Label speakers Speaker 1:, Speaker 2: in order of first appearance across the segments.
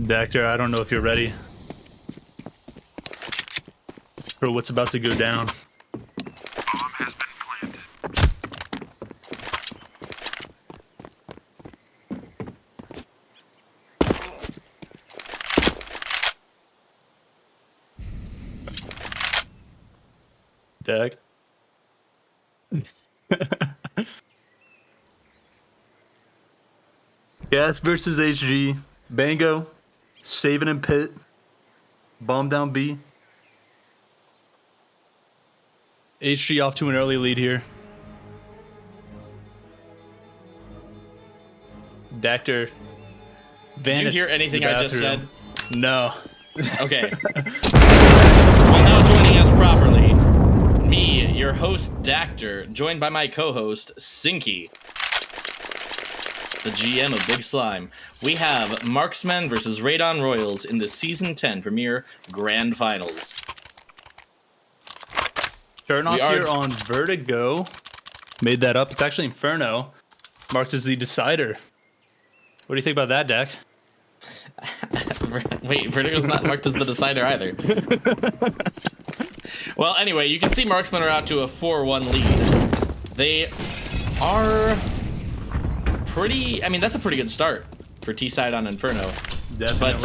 Speaker 1: Doctor, I don't know if you're ready for what's about to go down.
Speaker 2: Bomb has been planted.
Speaker 1: Dag. Gas versus HG. Bango. Saving in pit. Bomb down B. HG off to an early lead here. Doctor.
Speaker 3: Did you hear anything I just said?
Speaker 1: No.
Speaker 3: Okay. Well, now joining us properly, me, your host, Dactor, joined by my co-host, Sinky, the GM of Big Slime. We have Marksmen versus Radon Royals in the Season 10 Premier Grand Finals.
Speaker 1: Turn off here on Vertigo. Made that up. It's actually Inferno. Marked as the decider. What do you think about that, Dak?
Speaker 3: Wait, Vertigo's not marked as the decider either. Well, anyway, you can see Marksmen are out to a 4-1 lead. They are pretty... I mean, that's a pretty good start for T-side on Inferno.
Speaker 1: Definitely.
Speaker 3: But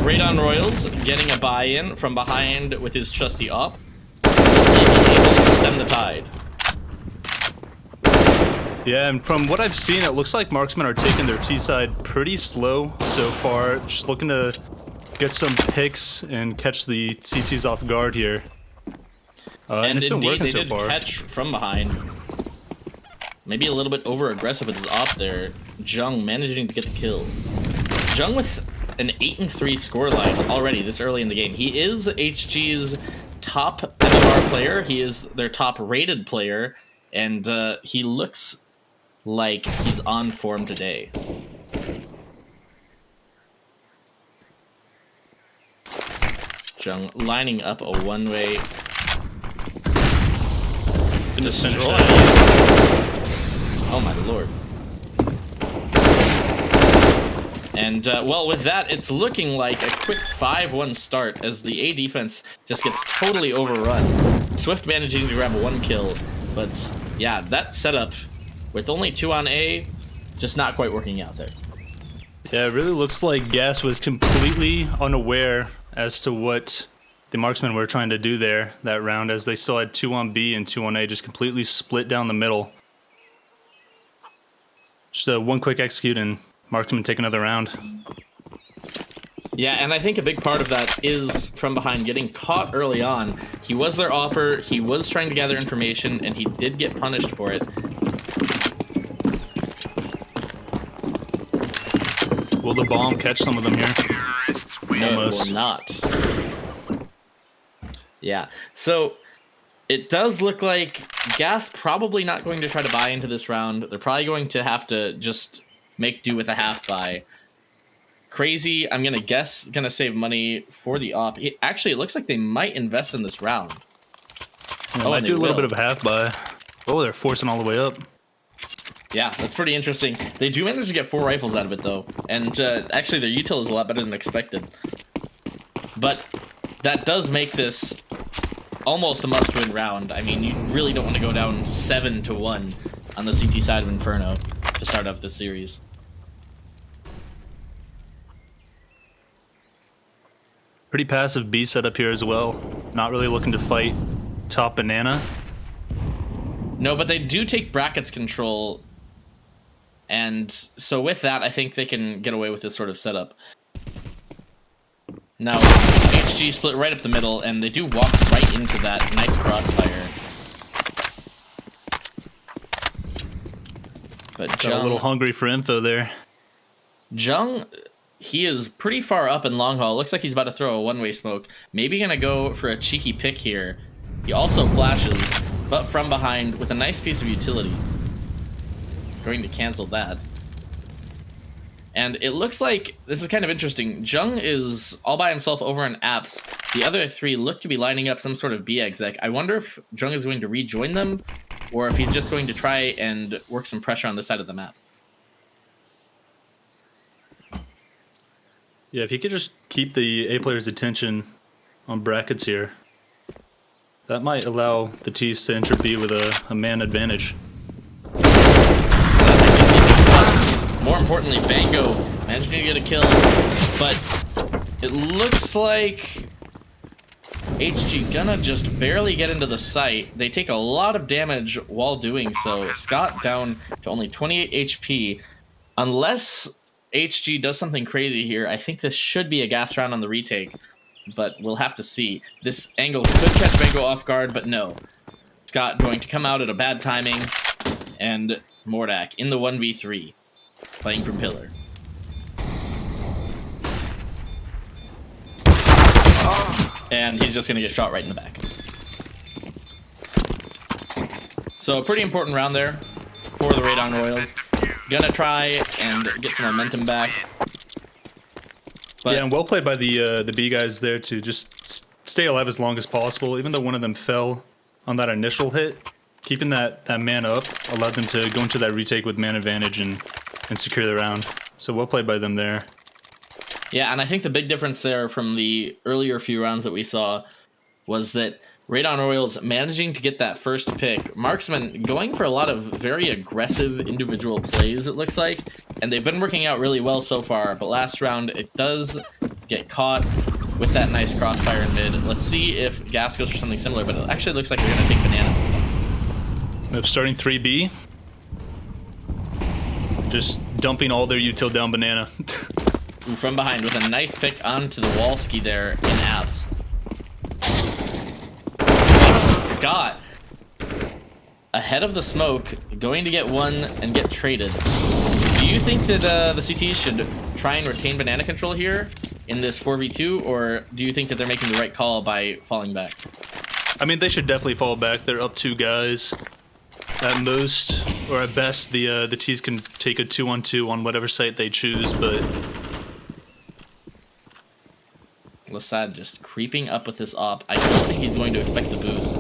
Speaker 3: Radon Royals getting a buy-in from behind with his trusty op. Able to stem the tide.
Speaker 1: Yeah, and from what I've seen, it looks like Marksmen are taking their T-side pretty slow so far. Just looking to get some picks and catch the CTs off guard here. And it's been
Speaker 3: indeed,
Speaker 1: working
Speaker 3: they
Speaker 1: so
Speaker 3: did
Speaker 1: far.
Speaker 3: catch from behind. Maybe a little bit over-aggressive with his op there. Jung managing to get the kill. Jung with an 8-3 scoreline already this early in the game. He is HG's top MMR player. He is their top-rated player. And he looks like he's on form today. Jung lining up a one-way destroy. Oh my lord. And, well, with that, it's looking like a quick 5-1 start as the A defense just gets totally overrun. Swift managing to grab one kill, but, yeah, that setup with only 2 on A, just not quite working out there.
Speaker 1: Yeah, it really looks like Gas was completely unaware as to what the Marksmen were trying to do there that round, as they still had 2 on B and 2 on A, just completely split down the middle. Just one quick execute and Marksmen take another round.
Speaker 3: Yeah, and I think a big part of that is from behind getting caught early on. He was their opper, he was trying to gather information, and he did get punished for it.
Speaker 1: Will the bomb catch some of them here?
Speaker 3: No, it will not. Yeah, so it does look like Gas probably not going to try to buy into this round. They're probably going to have to just make do with a half buy. Crazy, I'm going to guess, going to save money for the op. Actually, it looks like they might invest in this round.
Speaker 1: Yeah, might do a little bit of a half buy. Oh, they're forcing all the way up.
Speaker 3: Yeah, that's pretty interesting. They do manage to get 4 rifles out of it, though. And actually, their util is a lot better than expected. But that does make this almost a must-win round. I mean, you really don't want to go down 7-1 on the CT side of Inferno to start off this series.
Speaker 1: Pretty passive B setup here as well. Not really looking to fight top banana.
Speaker 3: No, but they do take brackets control. And so with that, I think they can get away with this sort of setup. Now, HG split right up the middle, and they do walk right into that nice crossfire. But Jung,
Speaker 1: got a little hungry for info there.
Speaker 3: Jung, he is pretty far up in long haul. Looks like he's about to throw a one-way smoke. Maybe gonna go for a cheeky pick here. He also flashes, but from behind with a nice piece of utility. Going to cancel that. And it looks like, this is kind of interesting, Jung is all by himself over on apps. The other 3 look to be lining up some sort of B exec. I wonder if Jung is going to rejoin them, or if he's just going to try and work some pressure on this side of the map.
Speaker 1: Yeah, if you could just keep the A player's attention on brackets here, that might allow the T's to enter B with a man advantage.
Speaker 3: More importantly, Bango managed to get a kill, but it looks like HG gonna just barely get into the site. They take a lot of damage while doing so. Scott down to only 28 HP. Unless HG does something crazy here, I think this should be a gas round on the retake, but we'll have to see. This angle could catch Bango off guard, but no. Scott going to come out at a bad timing, and Mordak in the 1v3, playing from pillar. And he's just going to get shot right in the back. So a pretty important round there for the Radon Royals. Gonna try and get some momentum back. But
Speaker 1: yeah, and well played by the B guys there to just stay alive as long as possible. Even though one of them fell on that initial hit, keeping that man up allowed them to go into that retake with man advantage and secure the round. So well played by them there.
Speaker 3: yeah, and I think the big difference there from the earlier few rounds that we saw was that Radon Royals managing to get that first pick. Marksmen going for a lot of very aggressive individual plays, it looks like, and they've been working out really well so far, but last round it does get caught with that nice crossfire in mid. Let's see if Gas goes for something similar, but it actually looks like they're going to take bananas.
Speaker 1: They're starting 3B. Just dumping all their util down banana.
Speaker 3: From behind with a nice pick onto the Walski there in abs. Scott ahead of the smoke, going to get one and get traded. Do you think that the CTs should try and retain banana control here in this 4v2, or do you think that they're making the right call by falling back?
Speaker 1: I mean, they should definitely fall back. They're up 2 guys. At most, or at best, the T's can take a 2-on-2 on whatever site they choose, but
Speaker 3: Lasad just creeping up with this op. I don't think he's going to expect the boost.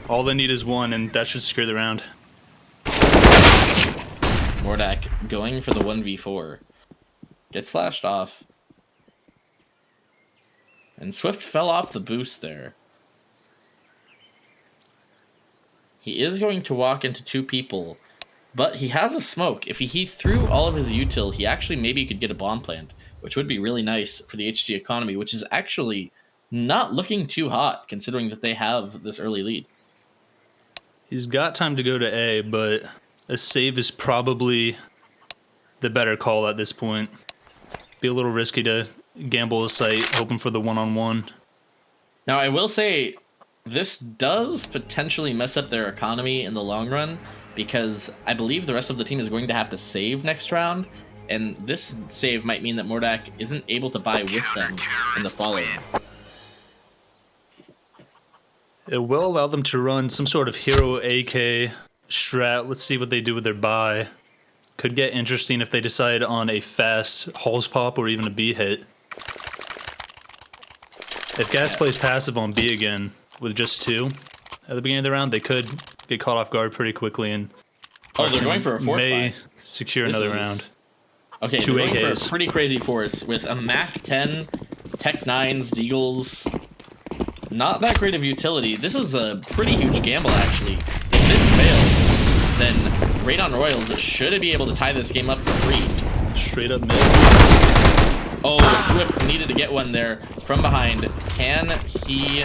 Speaker 1: all they need is one, and that should secure the round.
Speaker 3: Mordak going for the 1v4. Gets flashed off. And Swift fell off the boost there. He is going to walk into 2 people, but he has a smoke. If he threw all of his util, he actually maybe could get a bomb plant, which would be really nice for the HG economy, which is actually not looking too hot, considering that they have this early lead.
Speaker 1: He's got time to go to A, but a save is probably the better call at this point. Be a little risky to gamble a site, hoping for the one-on-one.
Speaker 3: Now, I will say, this does potentially mess up their economy in the long run, because I believe the rest of the team is going to have to save next round, and this save might mean that Mordak isn't able to buy with them in the following.
Speaker 1: It will allow them to run some sort of hero AK strat. Let's see what they do with their buy. Could get interesting if they decide on a fast Halls pop or even a B hit. If Gas plays passive on B again with just 2 at the beginning of the round, they could get caught off guard pretty quickly and
Speaker 3: Oh, they're going for a force
Speaker 1: may
Speaker 3: buy.
Speaker 1: secure another round.
Speaker 3: Okay,
Speaker 1: 2
Speaker 3: they're going
Speaker 1: AKs.
Speaker 3: for a pretty crazy force with a Mac 10, Tech 9s, Deagles. Not that great of utility. This is a pretty huge gamble, actually. If this fails, then Radon Royals should be able to tie this game up for 3.
Speaker 1: Straight up mid.
Speaker 3: Oh, Swift needed to get one there from behind. Can he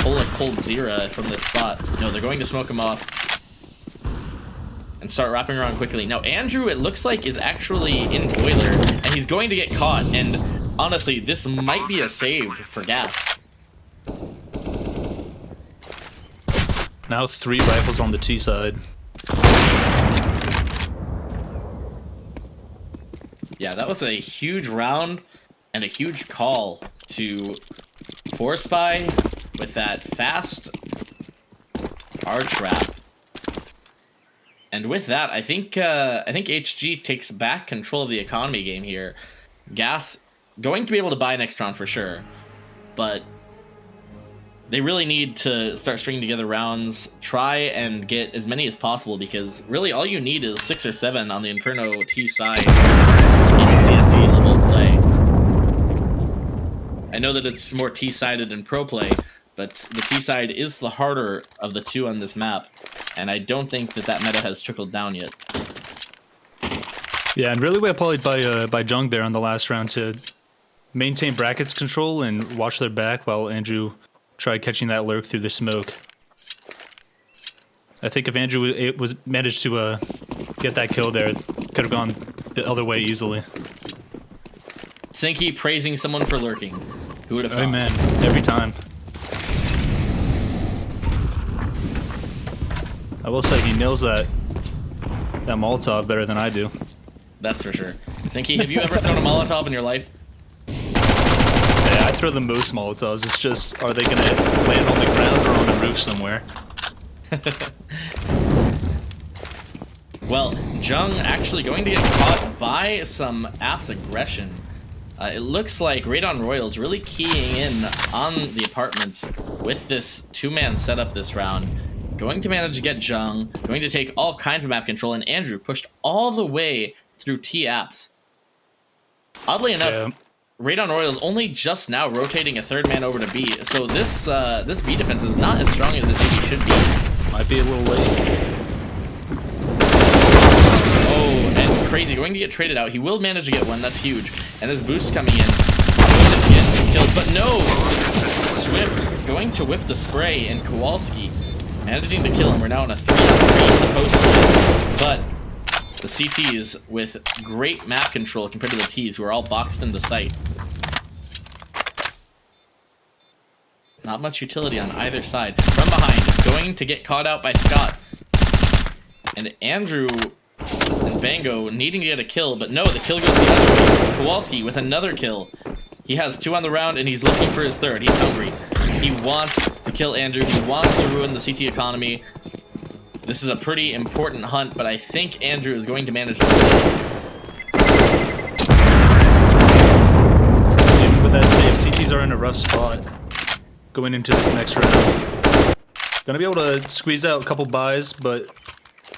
Speaker 3: pull a cold Zera from this spot? No, they're going to smoke him off and start wrapping around quickly. Now, Andrew, it looks like, is actually in Boiler, and he's going to get caught. And honestly, this might be a save for Gas.
Speaker 1: Now 3 rifles on the T side.
Speaker 3: Yeah, that was a huge round and a huge call to force buy with that fast arch wrap. And with that, I think HG takes back control of the economy game here. Gas going to be able to buy next round for sure, but they really need to start stringing together rounds, try and get as many as possible, because really all you need is 6 or 7 on the Inferno T side in CSC level play. I know that it's more T-sided in pro play, but the T side is the harder of the two on this map, and I don't think that that meta has trickled down yet.
Speaker 1: Yeah, and really well played by Jung there on the last round to maintain brackets control and watch their back while Andrew tried catching that lurk through the smoke. I think if Andrew managed to get that kill there, could have gone the other way easily.
Speaker 3: Sinky praising someone for lurking. Who would have thought?
Speaker 1: Amen. Every time. I will say he nails that Molotov better than I do.
Speaker 3: That's for sure. Sinky, have you ever thrown a Molotov in your life?
Speaker 1: Yeah, I throw the most Molotovs. It's just, are they going to land on the ground or on the roof somewhere?
Speaker 3: Well, Jung actually going to get caught by some Apps aggression. It looks like Radon Royals really keying in on the apartments with this 2-man setup this round. Going to manage to get Jung, going to take all kinds of map control, and Andrew pushed all the way through T Apps. Oddly enough,
Speaker 1: Yeah.
Speaker 3: Radon Royals only just now rotating a 3rd man over to B, so this this B defense is not as strong as it maybe should be.
Speaker 1: Might be a little late.
Speaker 3: Oh, and Crazy going to get traded out. He will manage to get one. That's huge. And this boost coming in. Going to get some kills, but no! Swift going to whip the spray, and Kowalski managing to kill him. We're now on a 3-on-3 in the post. But the CTs with great map control compared to the Ts, who are all boxed into sight. Not much utility on either side. From behind, going to get caught out by Scott. And Andrew and Bango needing to get a kill, but no, the kill goes the other way. Kowalski with another kill. He has 2 on the round, and he's looking for his 3rd. He's hungry. He wants to kill Andrew. He wants to ruin the CT economy. This is a pretty important hunt, but I think Andrew is going to manage to win.
Speaker 1: Even with that save, CTs are in a rough spot going into this next round. Gonna be able to squeeze out a couple buys, but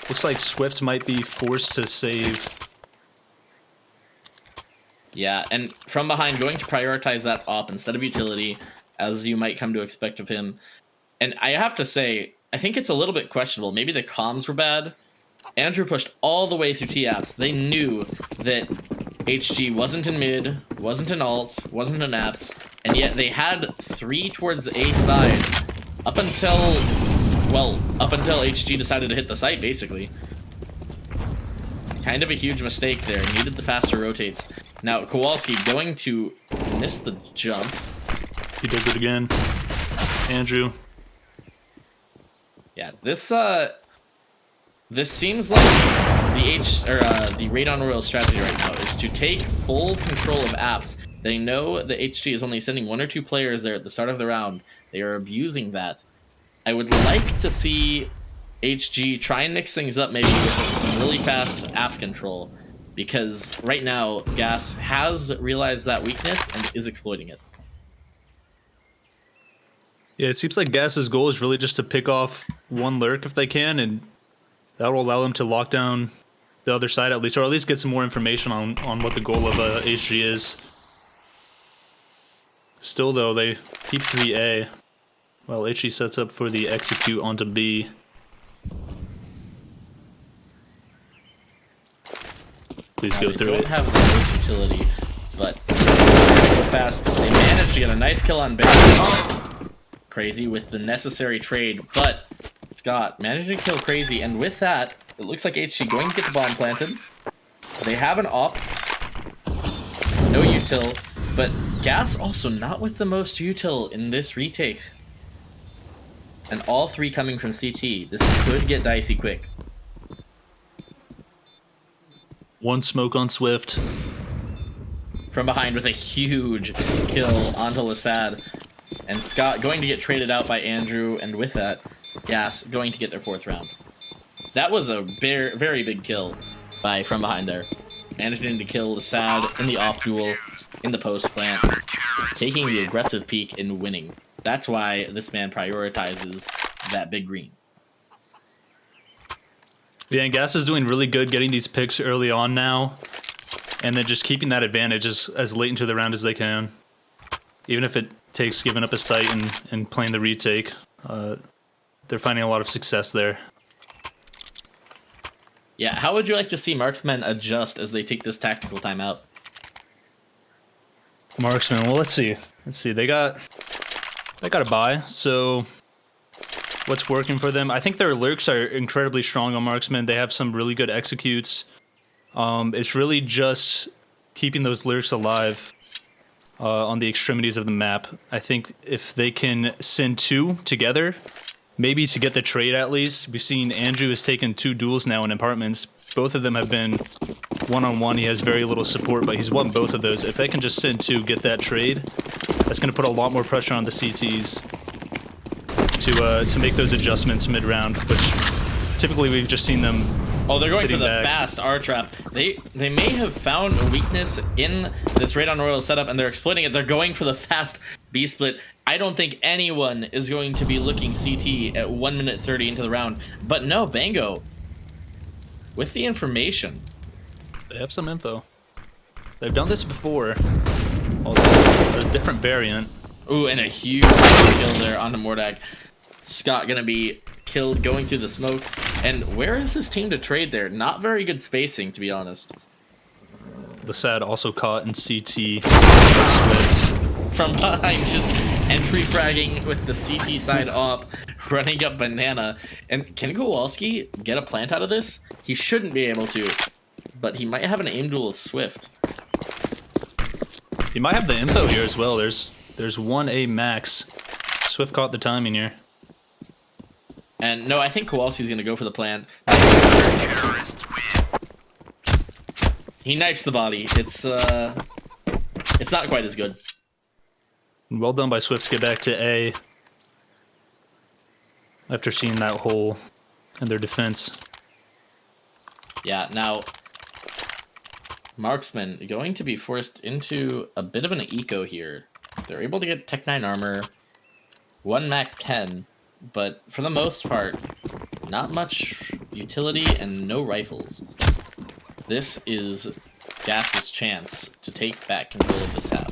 Speaker 1: looks like Swift might be forced to save.
Speaker 3: Yeah, and from behind, going to prioritize that op instead of utility, as you might come to expect of him. And I have to say, I think it's a little bit questionable. Maybe the comms were bad. Andrew pushed all the way through T-Apps. They knew that HG wasn't in mid, wasn't in alt, wasn't in apps, and yet they had 3 towards A side up until HG decided to hit the site, basically. Kind of a huge mistake there. Needed the faster rotates. Now, Kowalski going to miss the jump.
Speaker 1: He does it again. Andrew.
Speaker 3: Yeah, this seems like the Radon Royal strategy right now is to take full control of apps. They know the HG is only sending 1 or 2 players there at the start of the round. They are abusing that. I would like to see HG try and mix things up maybe with some really fast apps control, because right now Gas has realized that weakness and is exploiting it.
Speaker 1: Yeah, it seems like Gas's goal is really just to pick off one lurk if they can, and that will allow them to lock down the other side at least, or at least get some more information on what the goal of HG is. Still, though, they keep 3A, while HG sets up for the execute onto B. Please go through
Speaker 3: They
Speaker 1: it.
Speaker 3: don't have the most utility, but go fast. They managed to get a nice kill on base. Crazy with the necessary trade, but Scott managed to kill Crazy, and with that, it looks like HG going to get the bomb planted. They have an op, no util, but Gas also not with the most util in this retake. And all 3 coming from CT. This could get dicey quick.
Speaker 1: One smoke on Swift.
Speaker 3: From behind with a huge kill onto Lasad. And Scott going to get traded out by Andrew, and with that, Gas going to get their 4th round. That was a very, very big kill by From Behind there. Managing to kill Lasad in the off duel, in the post plant, taking the aggressive peek and winning. That's why this man prioritizes that big green.
Speaker 1: Yeah, and Gas is doing really good getting these picks early on now, and then just keeping that advantage as late into the round as they can. Even if it takes giving up a site and playing the retake, they're finding a lot of success there.
Speaker 3: Yeah, how would you like to see Marksmen adjust as they take this tactical timeout?
Speaker 1: Marksmen, well, let's see. They got a buy, so what's working for them? I think their lurks are incredibly strong on Marksmen. They have some really good executes. It's really just keeping those lurks alive on the extremities of the map. I think if they can send 2 together, maybe to get the trade at least. We've seen Andrew has taken 2 duels now in apartments. Both of them have been one-on-one. He has very little support, but he's won both of those. If they can just send 2, get that trade, that's going to put a lot more pressure on the CTs to make those adjustments mid-round, which typically we've just seen them.
Speaker 3: Oh, they're going for the
Speaker 1: back.
Speaker 3: fast R trap. They may have found a weakness in this Radon Royal setup, and they're exploiting it. They're going for the fast B split. I don't think anyone is going to be looking CT at 1 minute 30 into the round. But no, Bango, with the information.
Speaker 1: They have some info. They've done this before. Although a different variant.
Speaker 3: Ooh, and a huge kill there onto Mordag. Scott gonna be killed going through the smoke. And where is his team to trade there? Not very good spacing, to be honest.
Speaker 1: Lasad also caught in CT.
Speaker 3: From behind, just entry fragging with the CT side up, running up banana. And can Kowalski get a plant out of this? He shouldn't be able to, but he might have an aim duel with Swift.
Speaker 1: He might have the info here as well. There's 1A max. Swift caught the timing here.
Speaker 3: And no, I think Kowalski's gonna go for the plant. He knifes the body. It's not quite as good.
Speaker 1: Well done by Swift to get back to A after seeing that hole in their defense.
Speaker 3: Yeah, now Marksmen going to be forced into a bit of an eco here. They're able to get Tech 9 armor, 1 Mac 10, but for the most part, not much utility and no rifles. This is Gas's chance to take back control of this half.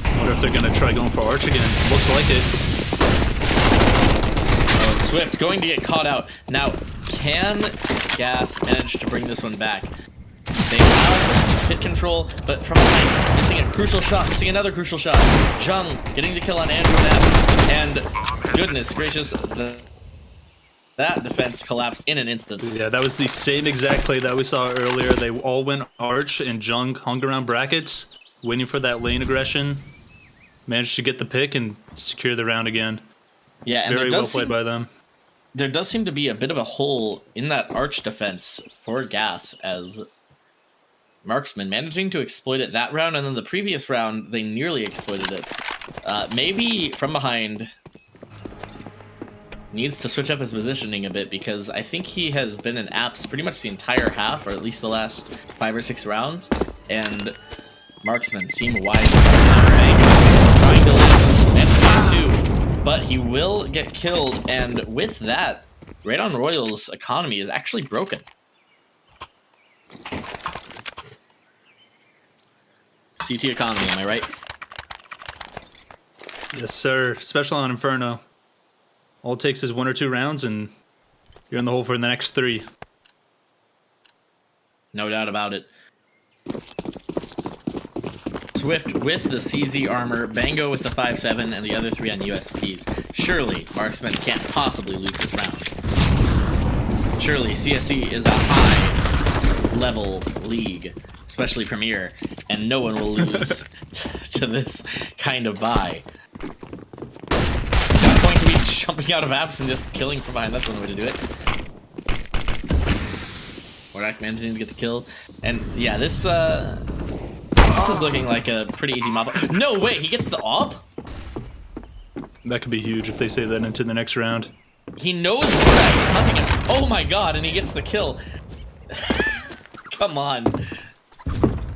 Speaker 1: I wonder if they're going to try going for Arch again. Looks like it.
Speaker 3: Oh, Swift going to get caught out. Now, can Gas manage to bring this one back? They have hit control, but from behind, missing a crucial shot, missing another crucial shot. Jung getting the kill on Andrew Knapp, and goodness gracious, that defense collapsed in an instant.
Speaker 1: Yeah, that was the same exact play that we saw earlier. They all went Arch, and Jung hung around brackets, waiting for that lane aggression. Managed to get the pick and secure the round again.
Speaker 3: Yeah, and
Speaker 1: very well played by them.
Speaker 3: There does seem to be a bit of a hole in that Arch defense for Gas, as Marksmen managing to exploit it that round, and then the previous round they nearly exploited it. Maybe from behind needs to switch up his positioning a bit, because I think he has been in apps pretty much the entire half, or at least the last 5 or 6 rounds, and Marksmen seem wise trying to live and too, but he will get killed, and with that, Radon Royal's economy is actually broken. CT economy, am I right?
Speaker 1: Yes, sir. Special on Inferno. All it takes is 1 or 2 rounds, and you're in the hole for the next 3.
Speaker 3: No doubt about it. Swift with the CZ armor, Bango with the 5.7, and the other 3 on USPs. Surely, Marksmen can't possibly lose this round. Surely, CSC is a high-level league, especially Premier, and no one will lose to this kind of buy. It's not going to be jumping out of apps and just killing from behind. That's one way to do it. Wardak managing to get the kill. And yeah, this is looking like a pretty easy mob. No way, he gets the op?
Speaker 1: That could be huge if they save that into the next round.
Speaker 3: He knows Wardak is hunting him. Oh my god, and he gets the kill. Come on.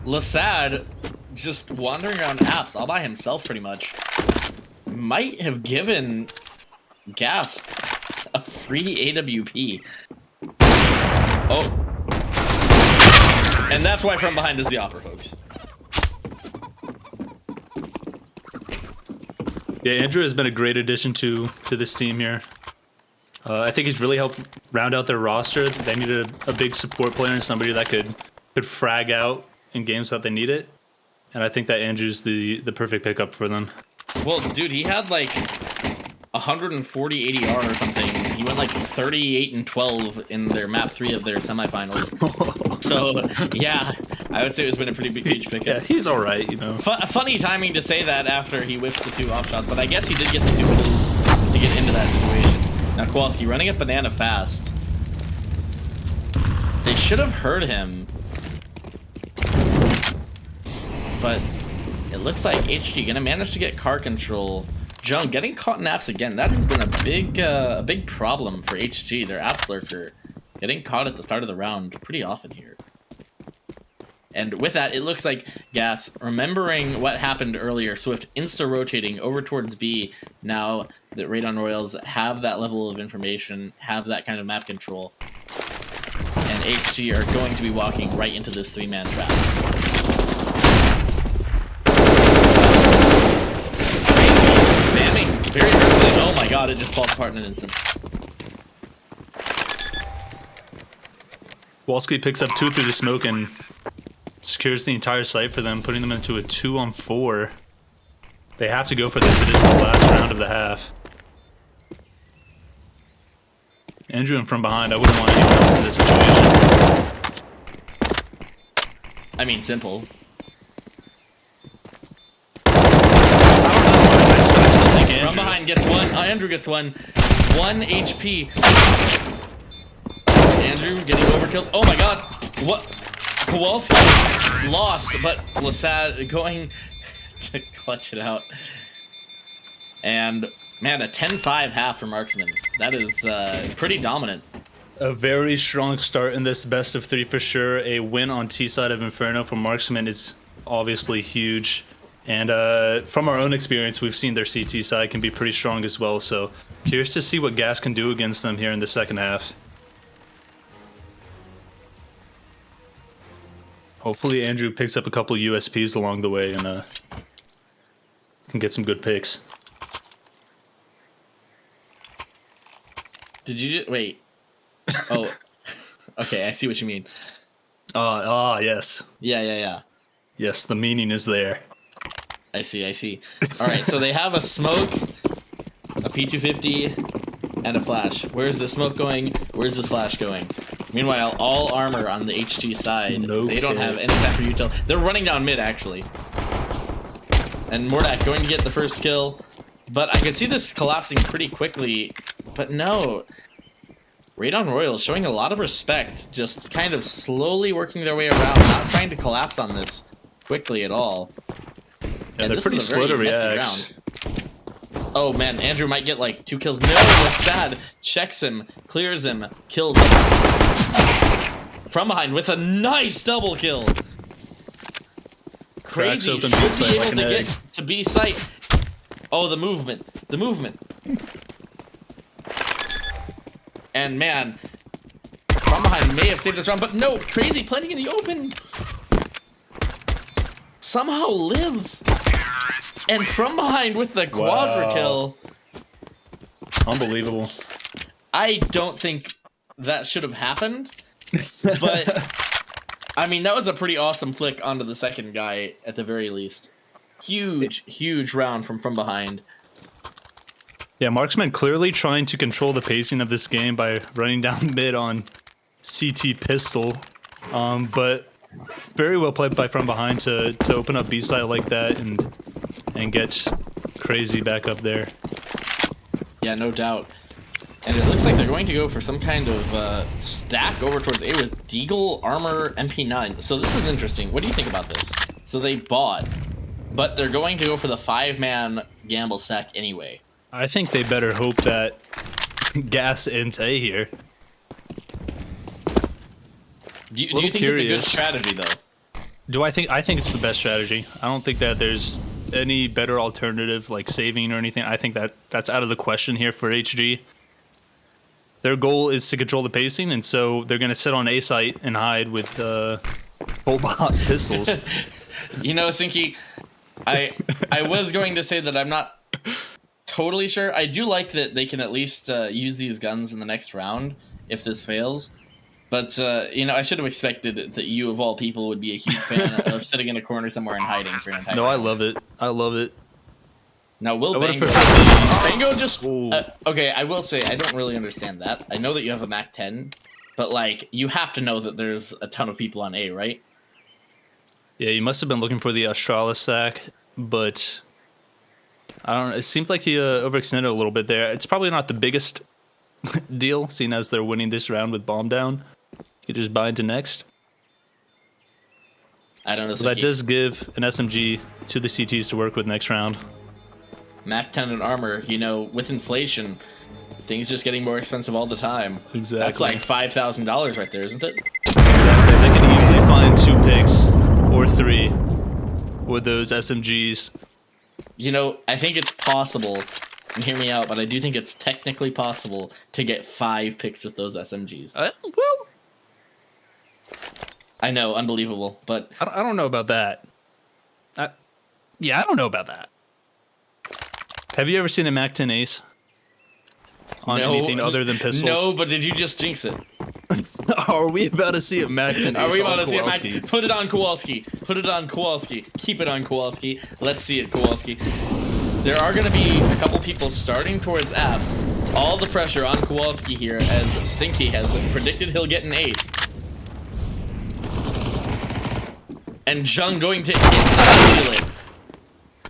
Speaker 3: Lasad just wandering around apps all by himself pretty much. might have given Gas a free AWP. Oh. And that's why From Behind is the opera, folks.
Speaker 1: Yeah, Andrew has been a great addition to this team here. I think he's really helped round out their roster. They needed a big support player and somebody that could frag out in games that they need it. And I think that Andrew's the perfect pickup for them.
Speaker 3: Well, dude, he had like 140 ADR or something. He went like 38 and 12 in their map 3 of their semifinals. So yeah, I would say it's been a pretty big huge pickup.
Speaker 1: Yeah, he's all right, you know.
Speaker 3: Funny timing to say that after he whiffed the 2 off shots, but I guess he did get the 2 kills to get into that situation. Now Kowalski running at banana fast. They should have heard him, but it looks like HG gonna manage to get car control. Jung getting caught in apps again. That has been a big problem for HG. Their app lurker getting caught at the start of the round pretty often here. And with that, it looks like Gas, remembering what happened earlier, Swift insta-rotating over towards B. Now that Radon Royals have that level of information, have that kind of map control, and HG are going to be walking right into this 3-man trap. Spamming very early. Oh my god, it just falls apart in an instant.
Speaker 1: Walski picks up 2 through the smoke and secures the entire site for them, putting them into a 2-on-4. They have to go for this. It is the last round of the half. Andrew and From Behind, I wouldn't want anyone else in this situation.
Speaker 3: I mean, simple. From Behind gets 1. Andrew gets 1. 1 HP. Andrew getting overkilled. Oh my god. What? Kowalski lost, but Lasad going to clutch it out. And man, a 10-5 half for Marksmen. That is pretty dominant.
Speaker 1: A very strong start in this best of 3 for sure. A win on T side of Inferno for Marksmen is obviously huge. And from our own experience, we've seen their CT side can be pretty strong as well. So curious to see what Gas can do against them here in the second half. Hopefully Andrew picks up a couple USPs along the way and can get some good picks.
Speaker 3: Did you wait? Oh, okay. I see what you mean.
Speaker 1: Yes.
Speaker 3: Yeah.
Speaker 1: Yes, the meaning is there.
Speaker 3: I see. All right, so they have a smoke, a P250, and a flash. Where's the smoke going? Where's this flash going? Meanwhile, all armor on the HG side.
Speaker 1: No
Speaker 3: they don't
Speaker 1: kidding.
Speaker 3: have any time for util. They're running down mid, actually. And Mordak going to get the first kill. But I could see this collapsing pretty quickly. But no. Radon Royals showing a lot of respect. Just kind of slowly working their way around. Not trying to collapse on this quickly at all.
Speaker 1: Yeah,
Speaker 3: And
Speaker 1: they're pretty slow to react.
Speaker 3: Oh man, Andrew might get like 2 kills. No, Lasad checks him, clears him, kills him. From Behind with a nice double kill. Crazy,
Speaker 1: open
Speaker 3: should
Speaker 1: B
Speaker 3: be
Speaker 1: site
Speaker 3: able
Speaker 1: like
Speaker 3: to
Speaker 1: an egg.
Speaker 3: get to B site. Oh, the movement. And man, From Behind may have saved this round, but no, Crazy planting in the open. Somehow lives. And From Behind with the quadra kill.
Speaker 1: Unbelievable.
Speaker 3: I don't think that should have happened. But, I mean, that was a pretty awesome flick onto the second guy, at the very least. Huge round from Behind.
Speaker 1: Yeah, Marksman clearly trying to control the pacing of this game by running down mid on CT pistol. But very well played by From Behind to open up B side like that and get Crazy back up there.
Speaker 3: Yeah, no doubt. And it looks like they're going to go for some kind of stack over towards A with Deagle, Armor, MP9. So this is interesting. What do you think about this? So they bought, but they're going to go for the 5-man gamble stack anyway.
Speaker 1: I think they better hope that Gas ends A here.
Speaker 3: Do you think it's a good strategy, though?
Speaker 1: I think it's the best strategy. I don't think that there's any better alternative like saving or anything, I think that's out of the question here for HG. Their goal is to control the pacing, and so they're going to sit on A site and hide with full bot pistols.
Speaker 3: You know, Sinky, I was going to say that I'm not totally sure. I do like that they can at least use these guns in the next round if this fails. But, you know, I should have expected that you, of all people, would be a huge fan of sitting in a corner somewhere and hiding for an entire
Speaker 1: No, I
Speaker 3: round.
Speaker 1: love it. I love it.
Speaker 3: Now, will
Speaker 1: I would've
Speaker 3: Bango...
Speaker 1: preferred
Speaker 3: Bango just...
Speaker 1: Ooh.
Speaker 3: okay, I will say, I don't really understand that. I know that you have a Mac 10, but, like, you have to know that there's a ton of people on A, right?
Speaker 1: Yeah, you must have been looking for the Australis sack, but I don't know. It seems like he overextended a little bit there. It's probably not the biggest deal, seeing as they're winning this round with bomb down. You could just buy into next.
Speaker 3: I don't know.
Speaker 1: So that does give an SMG to the CTs to work with next round.
Speaker 3: Mac 10 and armor, you know, with inflation, things just getting more expensive all the time.
Speaker 1: Exactly.
Speaker 3: That's like $5,000 right there, isn't it?
Speaker 1: Exactly. They can easily find 2 picks or 3 with those SMGs.
Speaker 3: You know, I think it's possible, and hear me out, but I do think it's technically possible to get 5 picks with those SMGs.
Speaker 1: Well,
Speaker 3: I know, unbelievable, but
Speaker 1: I don't know about that. Yeah, I don't know about that. Have you ever seen a Mac 10 Ace on anything other than pistols?
Speaker 3: No, but did you just jinx it?
Speaker 1: Are we about to see a Mac 10 Ace?
Speaker 3: Are we about
Speaker 1: on
Speaker 3: to see a Mac?
Speaker 1: Kowalski?
Speaker 3: Put it on Kowalski. Put it on Kowalski. Keep it on Kowalski. Let's see it, Kowalski. There are going to be a couple people starting towards apps. All the pressure on Kowalski here, as Sinky has predicted he'll get an ace. And Jung going to instantly steal it.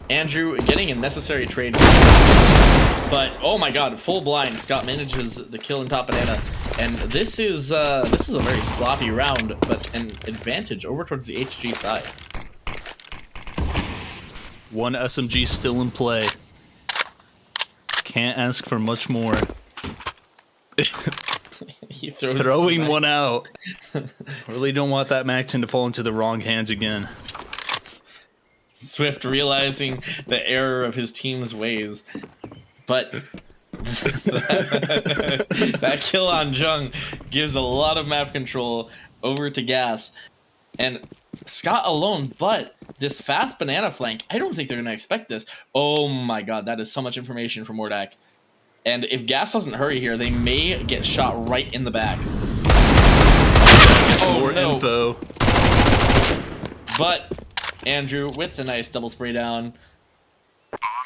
Speaker 3: Andrew getting a necessary trade. But, oh my god, full blind. Scott manages the kill in top banana. And this is a very sloppy round, but an advantage over towards the HG side.
Speaker 1: One SMG still in play. Can't ask for much more.
Speaker 3: He throws
Speaker 1: Throwing one out. Really don't want that Mac 10 to fall into the wrong hands again.
Speaker 3: Swift realizing the error of his team's ways. But that kill on Jung gives a lot of map control over to Gas. And Scott alone, but this fast banana flank, I don't think they're going to expect this. Oh my god, that is so much information from Mordak. And if Gas doesn't hurry here, they may get shot right in the back. Oh,
Speaker 1: More
Speaker 3: no.
Speaker 1: info.
Speaker 3: But Andrew with the nice double spray down.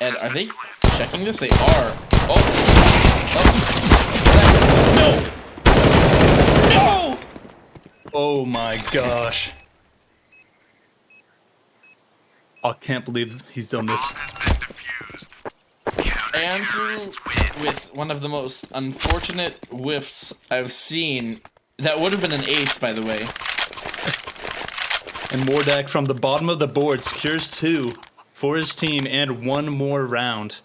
Speaker 3: And are they checking this? They are. Oh. No! No!
Speaker 1: Oh my gosh. I can't believe he's done this.
Speaker 3: Andrew with one of the most unfortunate whiffs I've seen. That would have been an ace, by the way.
Speaker 1: And Mordak from the bottom of the board secures 2 for his team and 1 more round.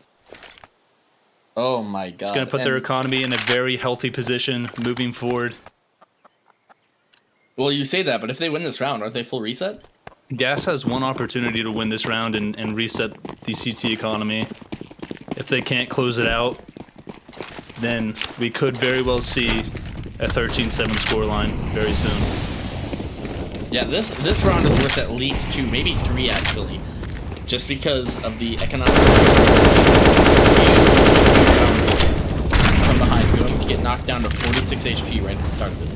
Speaker 3: Oh my god.
Speaker 1: It's going to put their economy in a very healthy position moving forward.
Speaker 3: Well, you say that, but if they win this round, aren't they full reset?
Speaker 1: Gas has one opportunity to win this round and reset the CT economy. If they can't close it out, then we could very well see a 13-7 scoreline very soon.
Speaker 3: Yeah, this round is worth at least 2, maybe 3 actually. Just because of the economic from behind, going to get knocked down to 46 HP right at the start of it.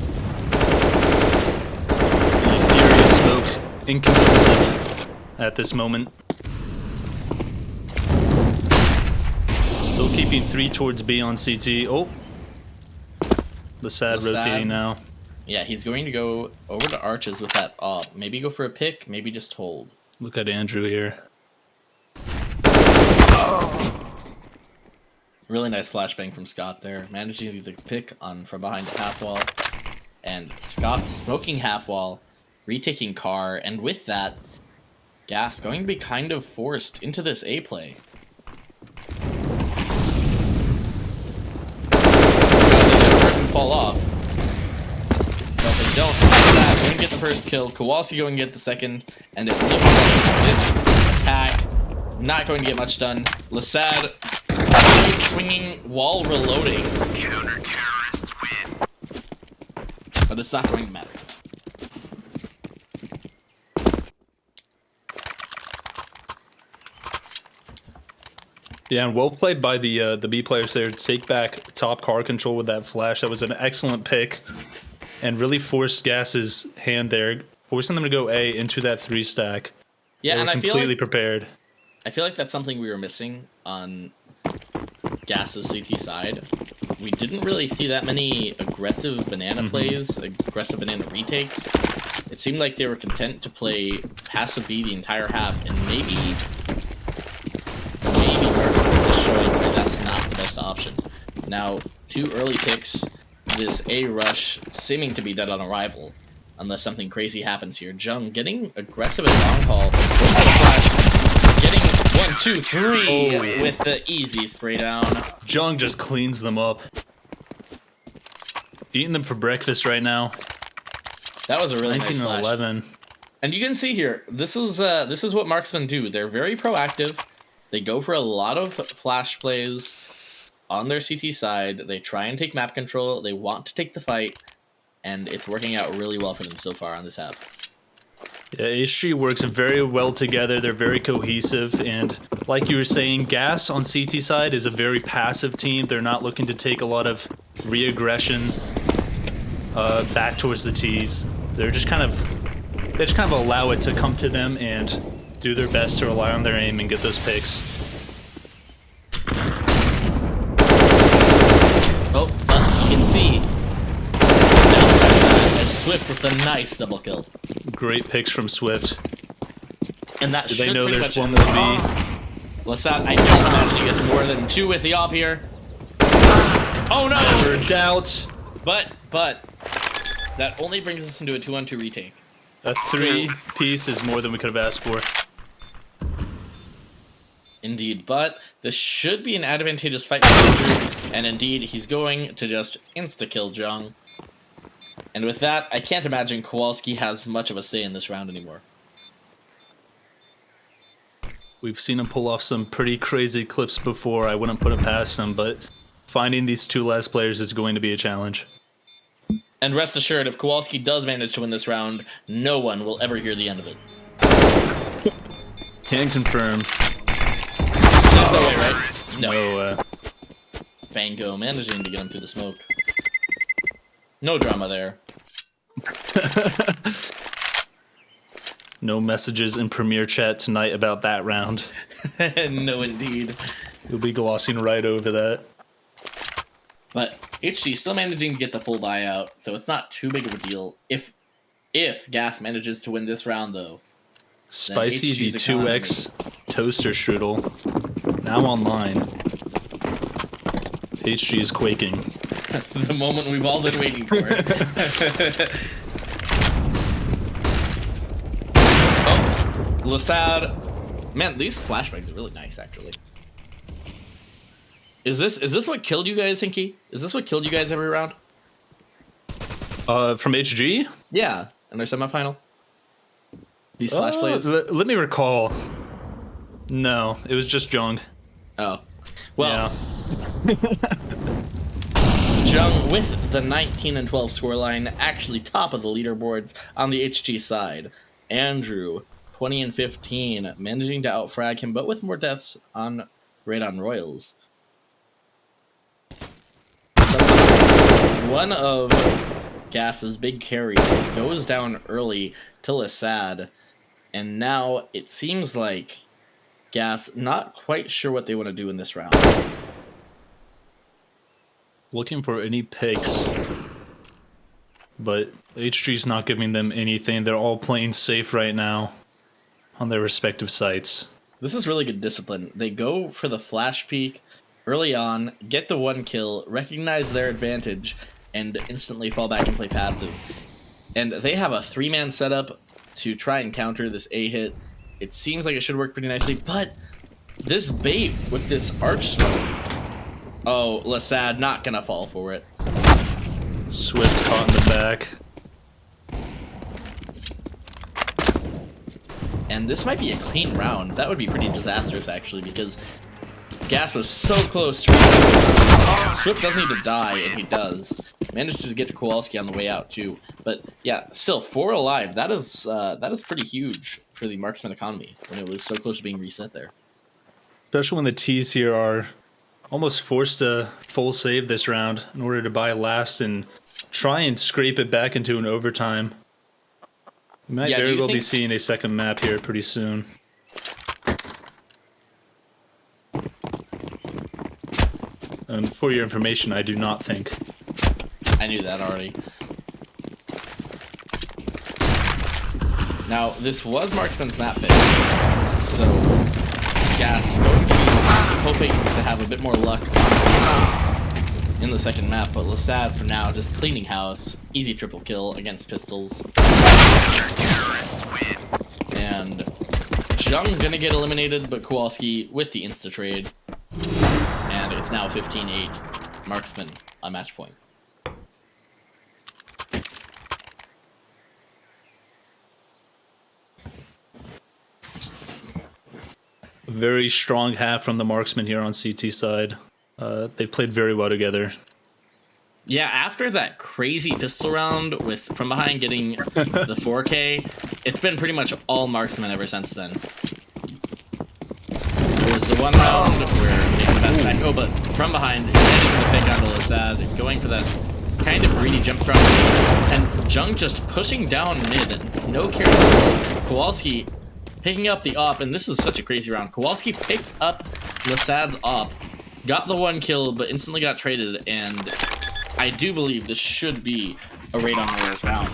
Speaker 1: Mysterious smoke, inconclusive at this moment. Still keeping 3 towards B on CT. Oh, the sad rotating now.
Speaker 3: Yeah, he's going to go over to Arches with that off. Maybe go for a pick, maybe just hold.
Speaker 1: Look at Andrew here.
Speaker 3: Really nice flashbang from Scott there. Managing to get the pick on from behind the half wall. And Scott smoking half wall, retaking car, and with that, Gas going to be kind of forced into this A play. Fall off. But they don't. That going to get the first kill. Kowalski going to get the second. And it looks like this attack Not going to get much done. Lasad swinging while reloading.
Speaker 2: Counter-terrorists win.
Speaker 3: But it's not going to matter.
Speaker 1: Yeah, and well played by the B players there to take back top car control with that flash. That was an excellent pick, and really forced Gas's hand there, forcing them to go A into that 3 stack.
Speaker 3: Yeah,
Speaker 1: They
Speaker 3: and
Speaker 1: were
Speaker 3: I feel
Speaker 1: completely
Speaker 3: like
Speaker 1: prepared.
Speaker 3: that's something we were missing on Gas's CT side. We didn't really see that many aggressive banana plays, aggressive banana retakes. It seemed like they were content to play passive B the entire half, and maybe just showing that that's not the best option. Now, 2 early picks, this A rush seeming to be dead on arrival, unless something crazy happens here. Jung getting aggressive at long haul, getting 1, 2, 3 with the easy spray down.
Speaker 1: Jung just cleans them up. Eating them for breakfast right now.
Speaker 3: That was a really
Speaker 1: 19
Speaker 3: nice
Speaker 1: and
Speaker 3: flash.
Speaker 1: 11.
Speaker 3: And you can see here, this is what Marksmen do. They're very proactive. They go for a lot of flash plays on their CT side. They try and take map control. They want to take the fight, and it's working out really well for them so far on this half.
Speaker 1: Yeah, HG works very well together. They're very cohesive, and like you were saying, Gas on CT side is a very passive team. They're not looking to take a lot of re-aggression back towards the T's. They just kind of allow it to come to them and do their best to rely on their aim and get those picks.
Speaker 3: Oh, you can see as Swift with a nice double kill.
Speaker 1: Great picks from Swift.
Speaker 3: And that
Speaker 1: Do
Speaker 3: should
Speaker 1: they know
Speaker 3: pretty
Speaker 1: there's
Speaker 3: much
Speaker 1: one
Speaker 3: end
Speaker 1: more
Speaker 3: the
Speaker 1: B?
Speaker 3: Lasat, I don't imagine he gets more than 2 with the op here. Oh no!
Speaker 1: Never doubt.
Speaker 3: But that only brings us into a 2-on-2 retake.
Speaker 1: A 3 piece is more than we could have asked for.
Speaker 3: Indeed, but this should be an advantageous fight for Andrew, and indeed, he's going to just insta-kill Jung. And with that, I can't imagine Kowalski has much of a say in this round anymore.
Speaker 1: We've seen him pull off some pretty crazy clips before. I wouldn't put it past him, but finding these 2 last players is going to be a challenge.
Speaker 3: And rest assured, if Kowalski does manage to win this round, no one will ever hear the end of it.
Speaker 1: Can confirm.
Speaker 3: There's no way, right?
Speaker 1: No,
Speaker 3: Bango managing to get him through the smoke. No drama there.
Speaker 1: no messages in Premiere Chat tonight about that round.
Speaker 3: No, indeed.
Speaker 1: You'll be glossing right over that.
Speaker 3: But HG still managing to get the full buyout, so it's not too big of a deal. If Gas manages to win this round, though,
Speaker 1: Spicy the
Speaker 3: HG's
Speaker 1: 2x toaster strudel now online. HG is quaking.
Speaker 3: the moment we've all been waiting for. Oh, Lasad. Man, these flashbangs are really nice, actually. Is this what killed you guys, Hinky? Is this what killed you guys every round?
Speaker 1: From HG?
Speaker 3: Yeah, in their semifinal. These flash plays.
Speaker 1: Let me recall. No, it was just Jung.
Speaker 3: Oh, well.
Speaker 1: Yeah.
Speaker 3: Jung with the 19 and 12 scoreline, actually top of the leaderboards on the HG side. Andrew, 20 and 15, managing to outfrag him, but with more deaths on Radon Royals. One of Gas's big carries goes down early to Lasad, and now it seems like Gas not quite sure what they want to do in this round.
Speaker 1: Looking for any picks, but HG's not giving them anything. They're all playing safe right now on their respective sites.
Speaker 3: This is really good discipline. They go for the flash peek early on, get the 1 kill, recognize their advantage, and instantly fall back and play passive. And they have a 3-man setup to try and counter this A hit. It seems like it should work pretty nicely, but this bait with this arch smoke. Oh, Lasad not gonna fall for it.
Speaker 1: Swift caught in the back.
Speaker 3: And this might be a clean round. That would be pretty disastrous, actually, because Gas was so close to Swift doesn't need to die, and he does. Managed to get to Kowalski on the way out, too. But, yeah, still, 4 alive. That is pretty huge for the Marksman economy when it was so close to being reset there.
Speaker 1: Especially when the T's here are almost forced to full save this round in order to buy last and try and scrape it back into an overtime. We might very well be seeing a second map here pretty soon. And for your information, I do not think.
Speaker 3: I knew that already. Now, this was Marksman's map pick, so Gas going to be hoping to have a bit more luck in the second map, but Lasad for now just cleaning house. Easy triple kill against pistols. And Zhang gonna get eliminated, but Kowalski with the insta-trade. And it's now 15-8. Marksman on match point.
Speaker 1: A very strong half from the Marksmen here on CT side. They've played very well together.
Speaker 3: Yeah, after that crazy pistol round with from behind getting the 4K, it's been pretty much all Marksmen ever since then. There was the one round where they had the best back. Oh, but from behind, getting the pick onto Lasad, going for that kind of greedy jump drop, and Jung just pushing down mid. No care. Kowalski picking up the op, and this is such a crazy round. Kowalski picked up Lasad's op, got the 1 kill, but instantly got traded, and I do believe this should be a Radon Royals round.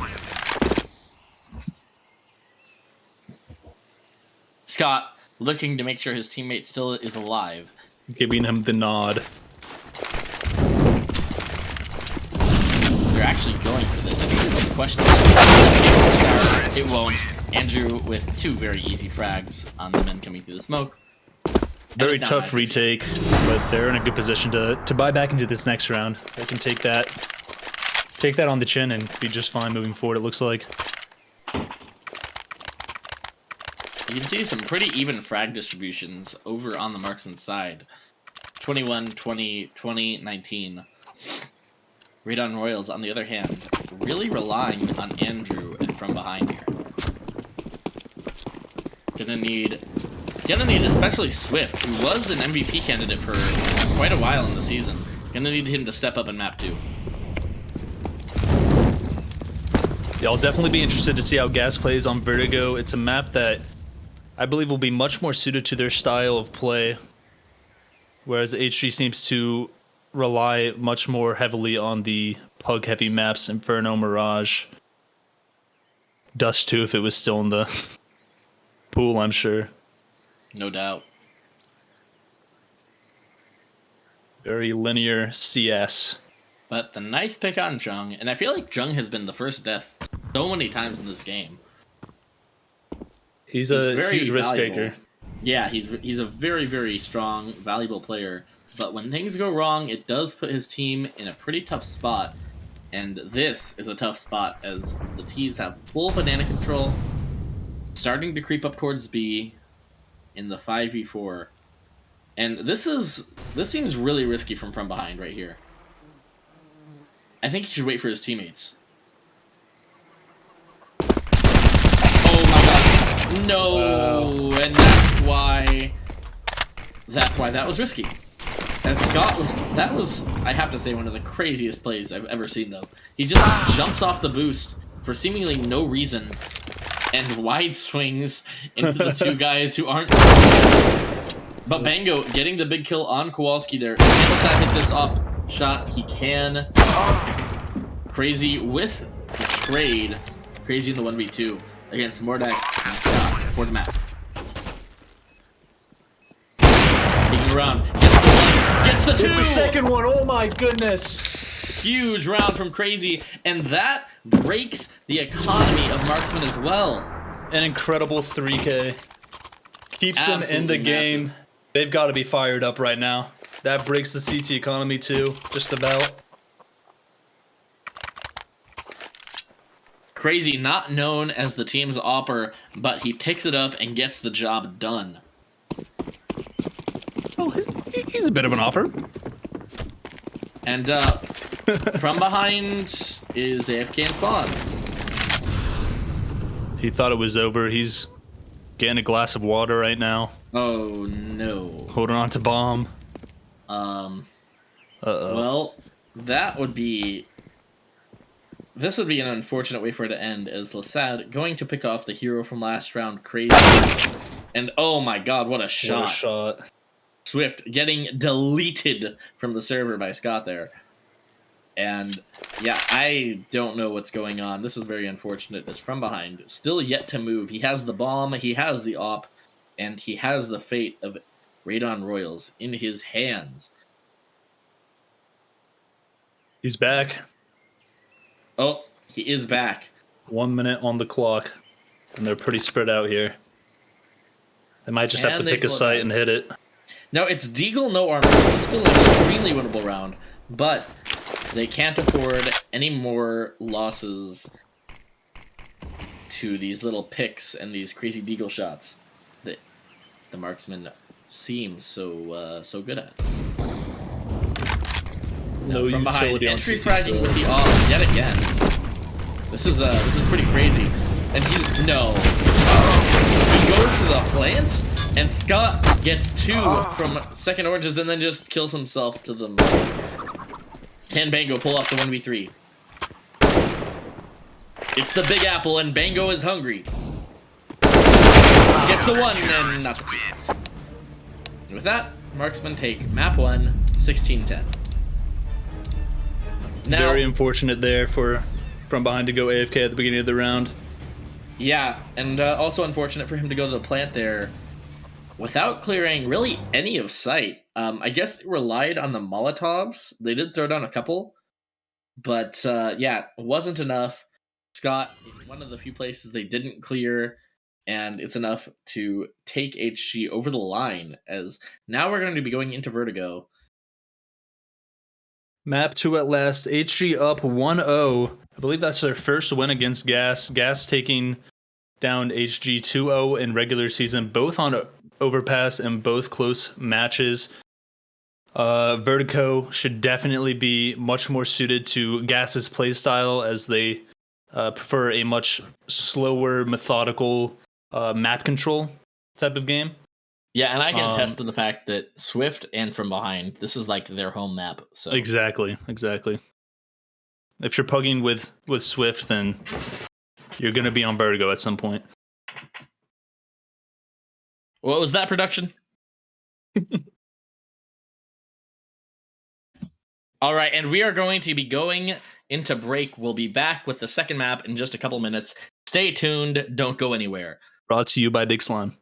Speaker 3: Scott looking to make sure his teammate still is alive.
Speaker 1: Giving him the nod.
Speaker 3: They're actually going for this. I think this is questionable. It won't. Andrew with 2 very easy frags on the men coming through the smoke.
Speaker 1: Very tough retake, but they're in a good position to buy back into this next round. They can take that on the chin and be just fine moving forward, it looks like.
Speaker 3: You can see some pretty even frag distributions over on the Marksman side. 21, 20, 20, 19. Radon Royals, on the other hand, really relying on Andrew and from behind here. Gonna need especially Swift, who was an MVP candidate for quite a while in the season. Gonna need him to step up in map 2.
Speaker 1: Yeah, I'll definitely be interested to see how Gas plays on Vertigo. It's a map that I believe will be much more suited to their style of play, whereas HG seems to rely much more heavily on the pug-heavy maps, Inferno, Mirage, Dust 2 if it was still in the pool, I'm sure.
Speaker 3: No doubt.
Speaker 1: Very linear CS.
Speaker 3: But the nice pick on Jung, and I feel like Jung has been the first death so many times in this game.
Speaker 1: He's a
Speaker 3: very
Speaker 1: huge risk
Speaker 3: valuable.
Speaker 1: taker.
Speaker 3: Yeah, he's a very, very strong, valuable player. But when things go wrong, it does put his team in a pretty tough spot. And this is a tough spot as the T's have full banana control, starting to creep up towards B in the 5v4. And this seems really risky from behind right here. I think he should wait for his teammates. Oh my god. No,
Speaker 1: wow.
Speaker 3: And that's why that was risky. And Scott that was, I have to say, one of the craziest plays I've ever seen though. He just jumps off the boost for seemingly no reason and wide swings into the 2 guys who aren't. But Bango getting the big kill on Kowalski there. Can Lasad hit this up shot? He can. Crazy with the trade. Crazy in the 1v2 against Mordak and Scott for the match. Taking around. Gets the 2!
Speaker 1: It's the second one, oh my goodness!
Speaker 3: Huge round from Crazy, and that breaks the economy of Marksman as well.
Speaker 1: An incredible 3K. Keeps them in the game.
Speaker 3: Massive.
Speaker 1: They've got to be fired up right now. That breaks the CT economy too, just about.
Speaker 3: Crazy, not known as the team's opper, but he picks it up and gets the job done.
Speaker 1: Oh, he's a bit of an opper.
Speaker 3: And from behind is AFK and Spawn.
Speaker 1: He thought it was over. He's getting a glass of water right now.
Speaker 3: Oh no.
Speaker 1: Holding on to bomb.
Speaker 3: Well, that would be... This would be an unfortunate way for it to end, as Lasad going to pick off the hero from last round, Crazy. And oh my god, what a shot.
Speaker 1: What a shot.
Speaker 3: Swift getting deleted from the server by Scott there. And yeah, I don't know what's going on. This is very unfortunate. This from behind, still yet to move. He has the bomb, he has the op, and he has the fate of Radon Royals in his hands.
Speaker 1: He's back.
Speaker 3: Oh, he is back.
Speaker 1: 1 minute on the clock. And they're pretty spread out here. They might just have to pick a site and hit it.
Speaker 3: No, it's Deagle, no armor. This is still an extremely winnable round, but they can't afford any more losses to these little picks and these crazy Deagle shots that the Marksmen seem so good at.
Speaker 1: No
Speaker 3: from behind,
Speaker 1: utility on
Speaker 3: entry
Speaker 1: CT
Speaker 3: fragging with the off yet again. This is pretty crazy. And he he goes to the plant, and Scott gets 2 from second oranges and then just kills himself to them. Can Bango pull off the 1v3? It's the Big Apple, and Bango is hungry. Gets the 1 and not the 2. And with that, Marksmen take map 1, 16-10. Now,
Speaker 1: very unfortunate there for from behind to go AFK at the beginning of the round.
Speaker 3: Yeah, and also unfortunate for him to go to the plant there without clearing really any of sight. I guess they relied on the Molotovs. They did throw down a couple, but yeah, it wasn't enough. Scott is one of the few places they didn't clear, and it's enough to take HG over the line, as now we're going to be going into Vertigo.
Speaker 1: Map 2 at last. HG up 1-0. I believe that's their first win against Gas. Gas taking down HG 2-0 in regular season, both on Overpass and both close matches. Vertigo should definitely be much more suited to Gas's playstyle, as they prefer a much slower, methodical map control type of game.
Speaker 3: Yeah, and I can attest to the fact that Swift and From Behind, this is like their home map. So
Speaker 1: Exactly. If you're pugging with Swift, then you're going to be on Vertigo at some point.
Speaker 3: What was that production? All right, and we are going to be going into break. We'll be back with the second map in just a couple minutes. Stay tuned. Don't go anywhere.
Speaker 1: Brought to you by Big Slime.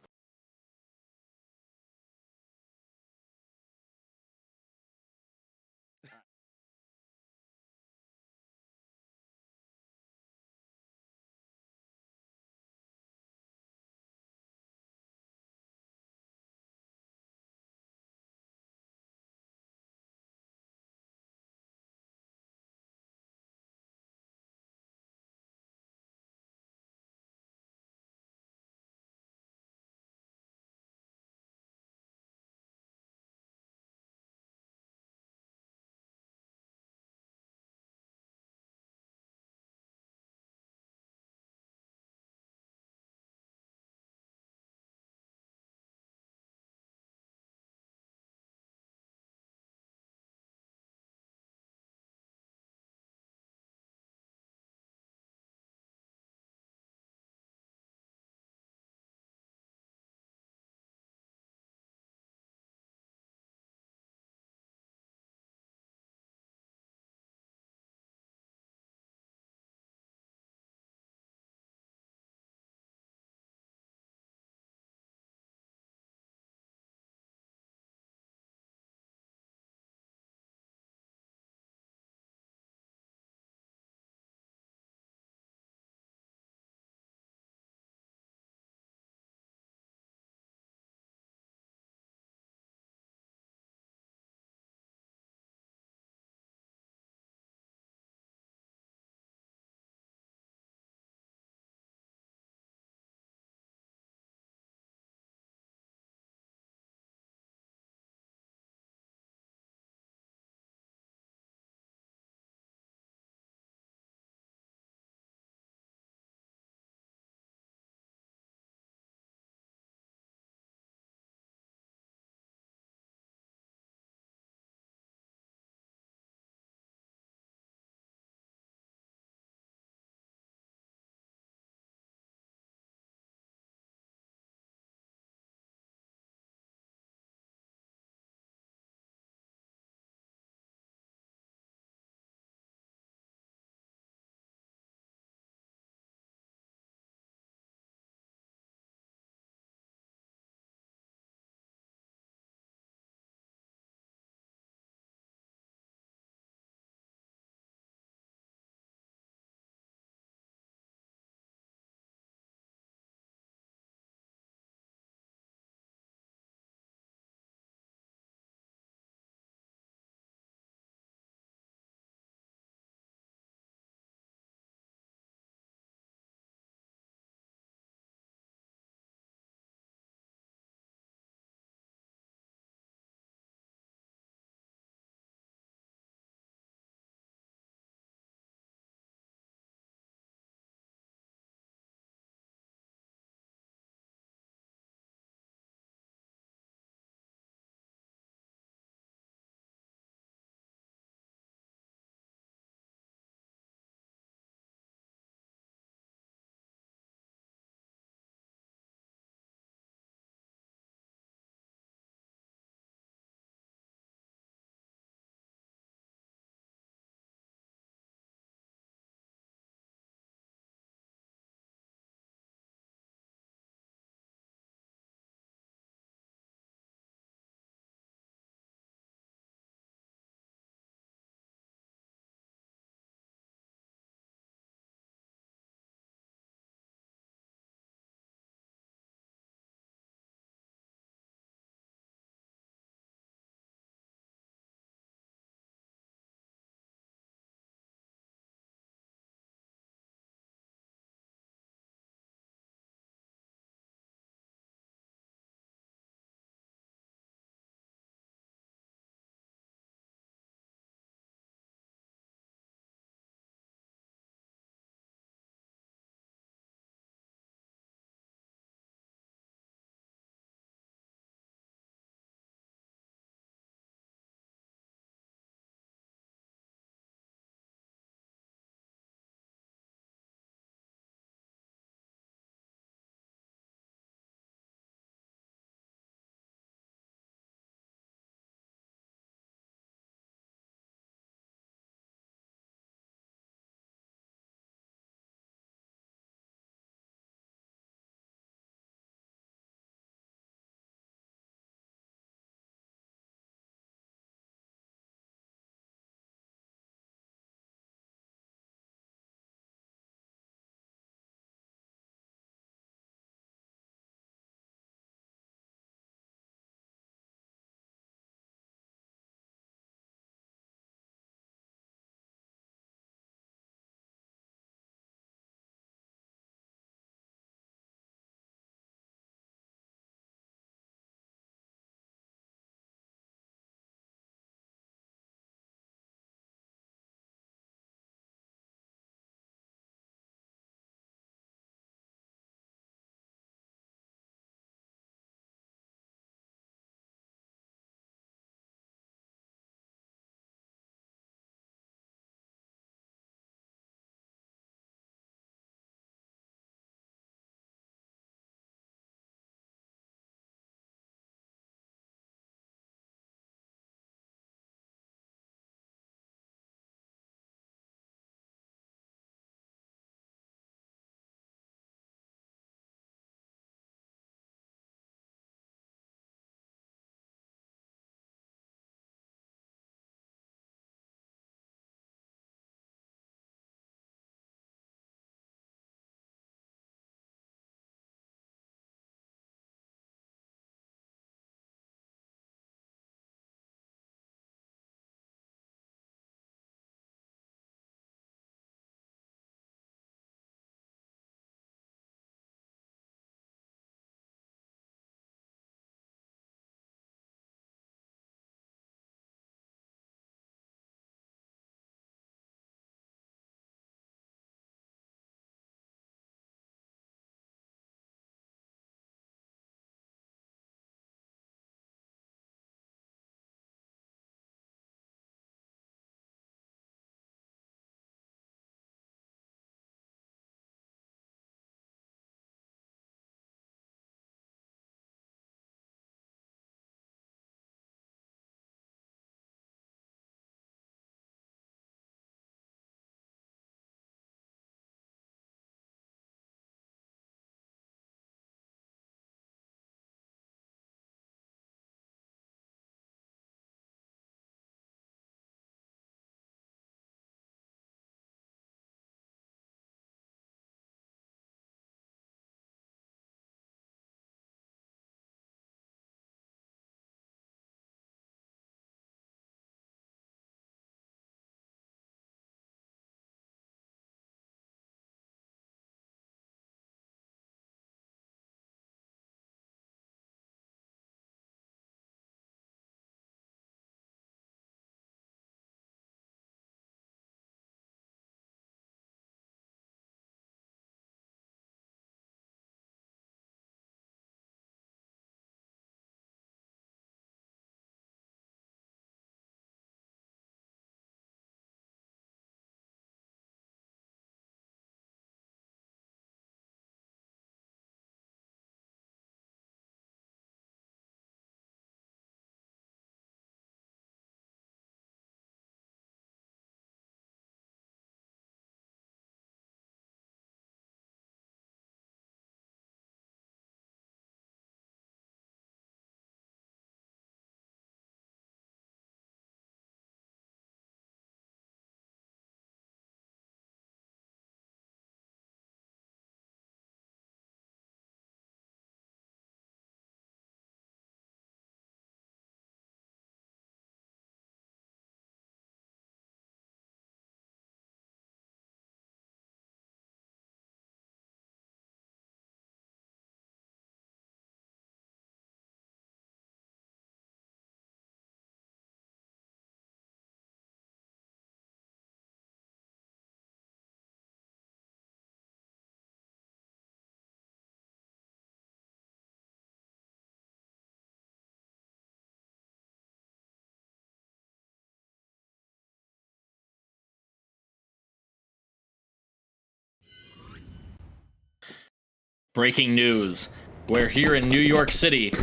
Speaker 3: Breaking news. We're here in New York City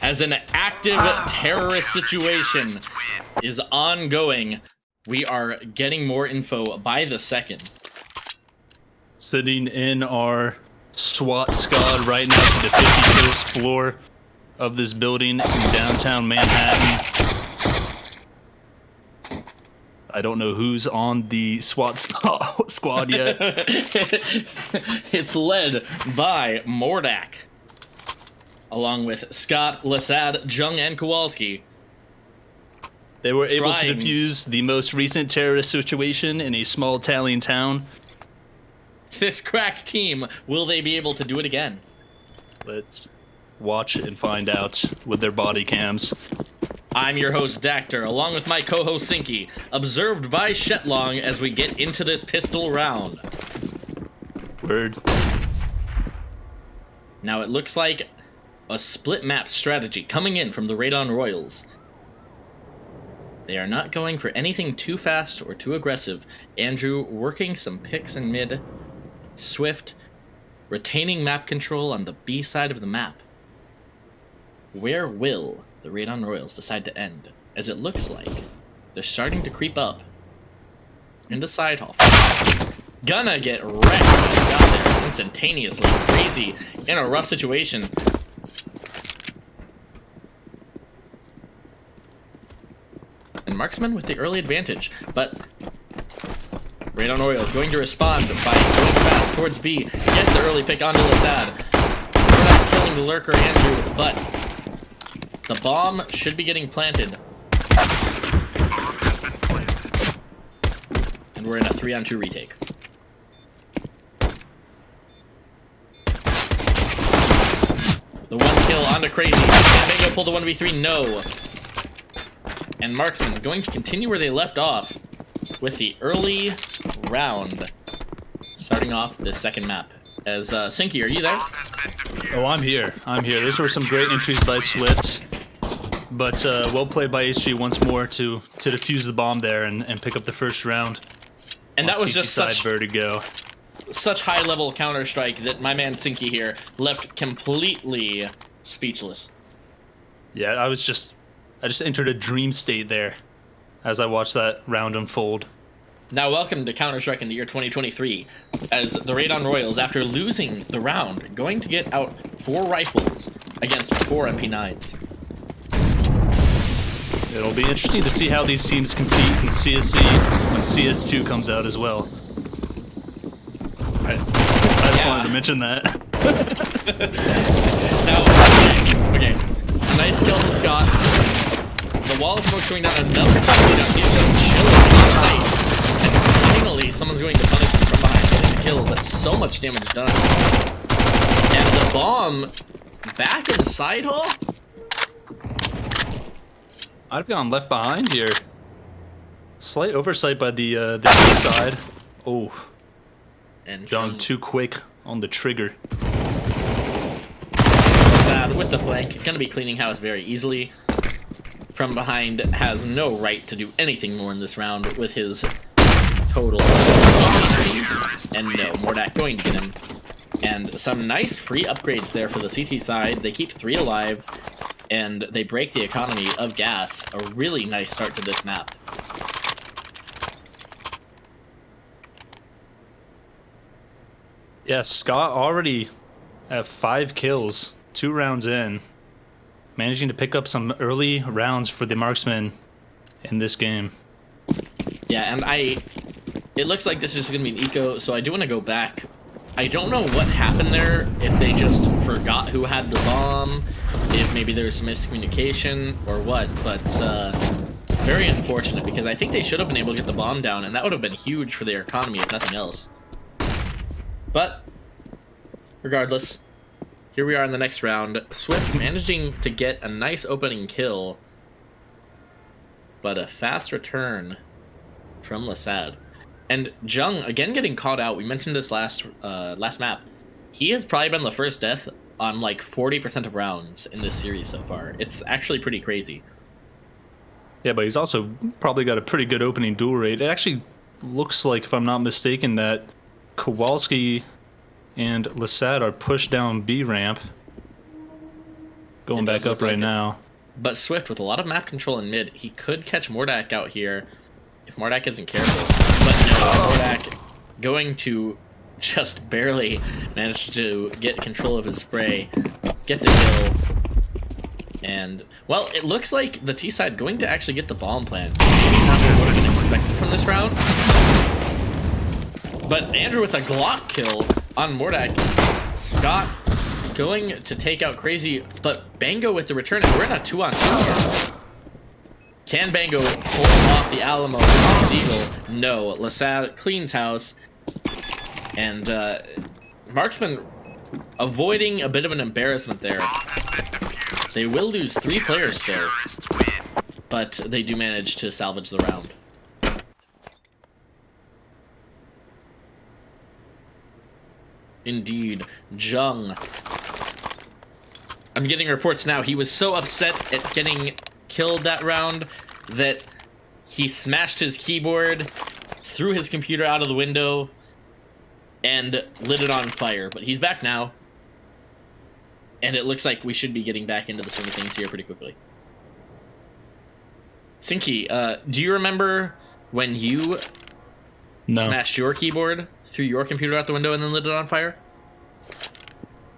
Speaker 3: as an active terrorist situation is ongoing. We are getting more info by the second.
Speaker 1: Sitting in our SWAT squad right now to the 51st floor of this building in downtown Manhattan. I don't know who's on the SWAT squad yet.
Speaker 3: It's led by Mordak, along with Scott, Lasad, Jung, and Kowalski.
Speaker 1: They were able to defuse the most recent terrorist situation in a small Italian town.
Speaker 3: This crack team, will they be able to do it again?
Speaker 1: Let's watch and find out with their body cams.
Speaker 3: I'm your host, Dactor, along with my co-host, Sinky, observed by Shetlong as we get into this pistol round.
Speaker 1: Word.
Speaker 3: Now, it looks like a split map strategy coming in from the Radon Royals. They are not going for anything too fast or too aggressive. Andrew working some picks in mid. Swift retaining map control on the B side of the map. Where will the Radon Royals decide to end? As it looks like they're starting to creep up into side hall. Gonna get wrecked. Got there instantaneously. Crazy in a rough situation. And Marksmen with the early advantage, but Radon Royals going to respond by going fast towards B. Gets the early pick onto Lasad. We're not killing the lurker Andrew, but the bomb should be getting planted. And we're in a 3-on-2 retake. The 1 kill onto Crazy. Can Mango pull the 1v3? No. And Marksmen going to continue where they left off with the early round, starting off this second map. As Sinky, are you there?
Speaker 1: Oh, I'm here. Those were some great entries by Swift, but well played by HG once more to defuse the bomb there and pick up the first round.
Speaker 3: And that was just such
Speaker 1: vertigo.
Speaker 3: Such high-level counter-strike that my man Sinky here left completely speechless.
Speaker 1: Yeah, I just entered a dream state there as I watched that round unfold.
Speaker 3: Now, welcome to Counter-Strike in the year 2023, as the Radon Royals, after losing the round, going to get out 4 rifles against 4 MP9s.
Speaker 1: It'll be interesting to see how these teams compete in CSC when CS2 comes out as well. I just wanted to mention that.
Speaker 3: Now, okay. A nice kill from Scott. The wall of smoke going down, another touchdown. He's just chilling on site. And finally, someone's going to punish him from behind, getting the kill, but so much damage done. And the bomb back in the side hall?
Speaker 1: I've gone left behind here. Slight oversight by the B side. Oh,
Speaker 3: And
Speaker 1: Jung too quick on the trigger.
Speaker 3: Sad with the flank, gonna be cleaning house very easily. From behind has no right to do anything more in this round with his total. And no, Mordak going to get him. And some nice free upgrades there for the CT side. They keep 3 alive, and they break the economy of gas. A really nice start to this map.
Speaker 1: Yeah, Scott already at 5 kills, 2 rounds in, managing to pick up some early rounds for the Marksmen in this game.
Speaker 3: Yeah, and it looks like this is going to be an eco, so I do want to go back. I don't know what happened there, if they just forgot who had the bomb, if maybe there was some miscommunication, or what, but very unfortunate, because I think they should have been able to get the bomb down, and that would have been huge for their economy, if nothing else. But, regardless, here we are in the next round. Swift managing to get a nice opening kill, but a fast return from Lasad. And Jung, again getting caught out. We mentioned this last map. He has probably been the first death on like 40% of rounds in this series so far. It's actually pretty crazy.
Speaker 1: Yeah, but he's also probably got a pretty good opening duel rate. It actually looks like, if I'm not mistaken, that Kowalski and Lasad are pushed down B ramp. Going back up right now.
Speaker 3: But Swift, with a lot of map control in mid, he could catch Mordak out here if Mordak isn't careful. But no, Mordak going to just barely manage to get control of his spray, get the kill. And, well, it looks like the T side going to actually get the bomb plant. Maybe not what would have been expected from this round. But Andrew with a Glock kill on Mordak. Scott going to take out Crazy, but Bango with the return, and we're in a 2-on-2 here. Can Bango pull off the Alamo with the Eagle? No. Lasad cleans house, and Marksmen avoiding a bit of an embarrassment there. They will lose 3 players still, but they do manage to salvage the round. Indeed, Jung. I'm getting reports now. He was so upset at getting killed that round that he smashed his keyboard, threw his computer out of the window, and lit it on fire. But he's back now. And it looks like we should be getting back into the swing of things here pretty quickly. Sinky, do you remember when you smashed your keyboard, threw your computer out the window, and then lit it on fire?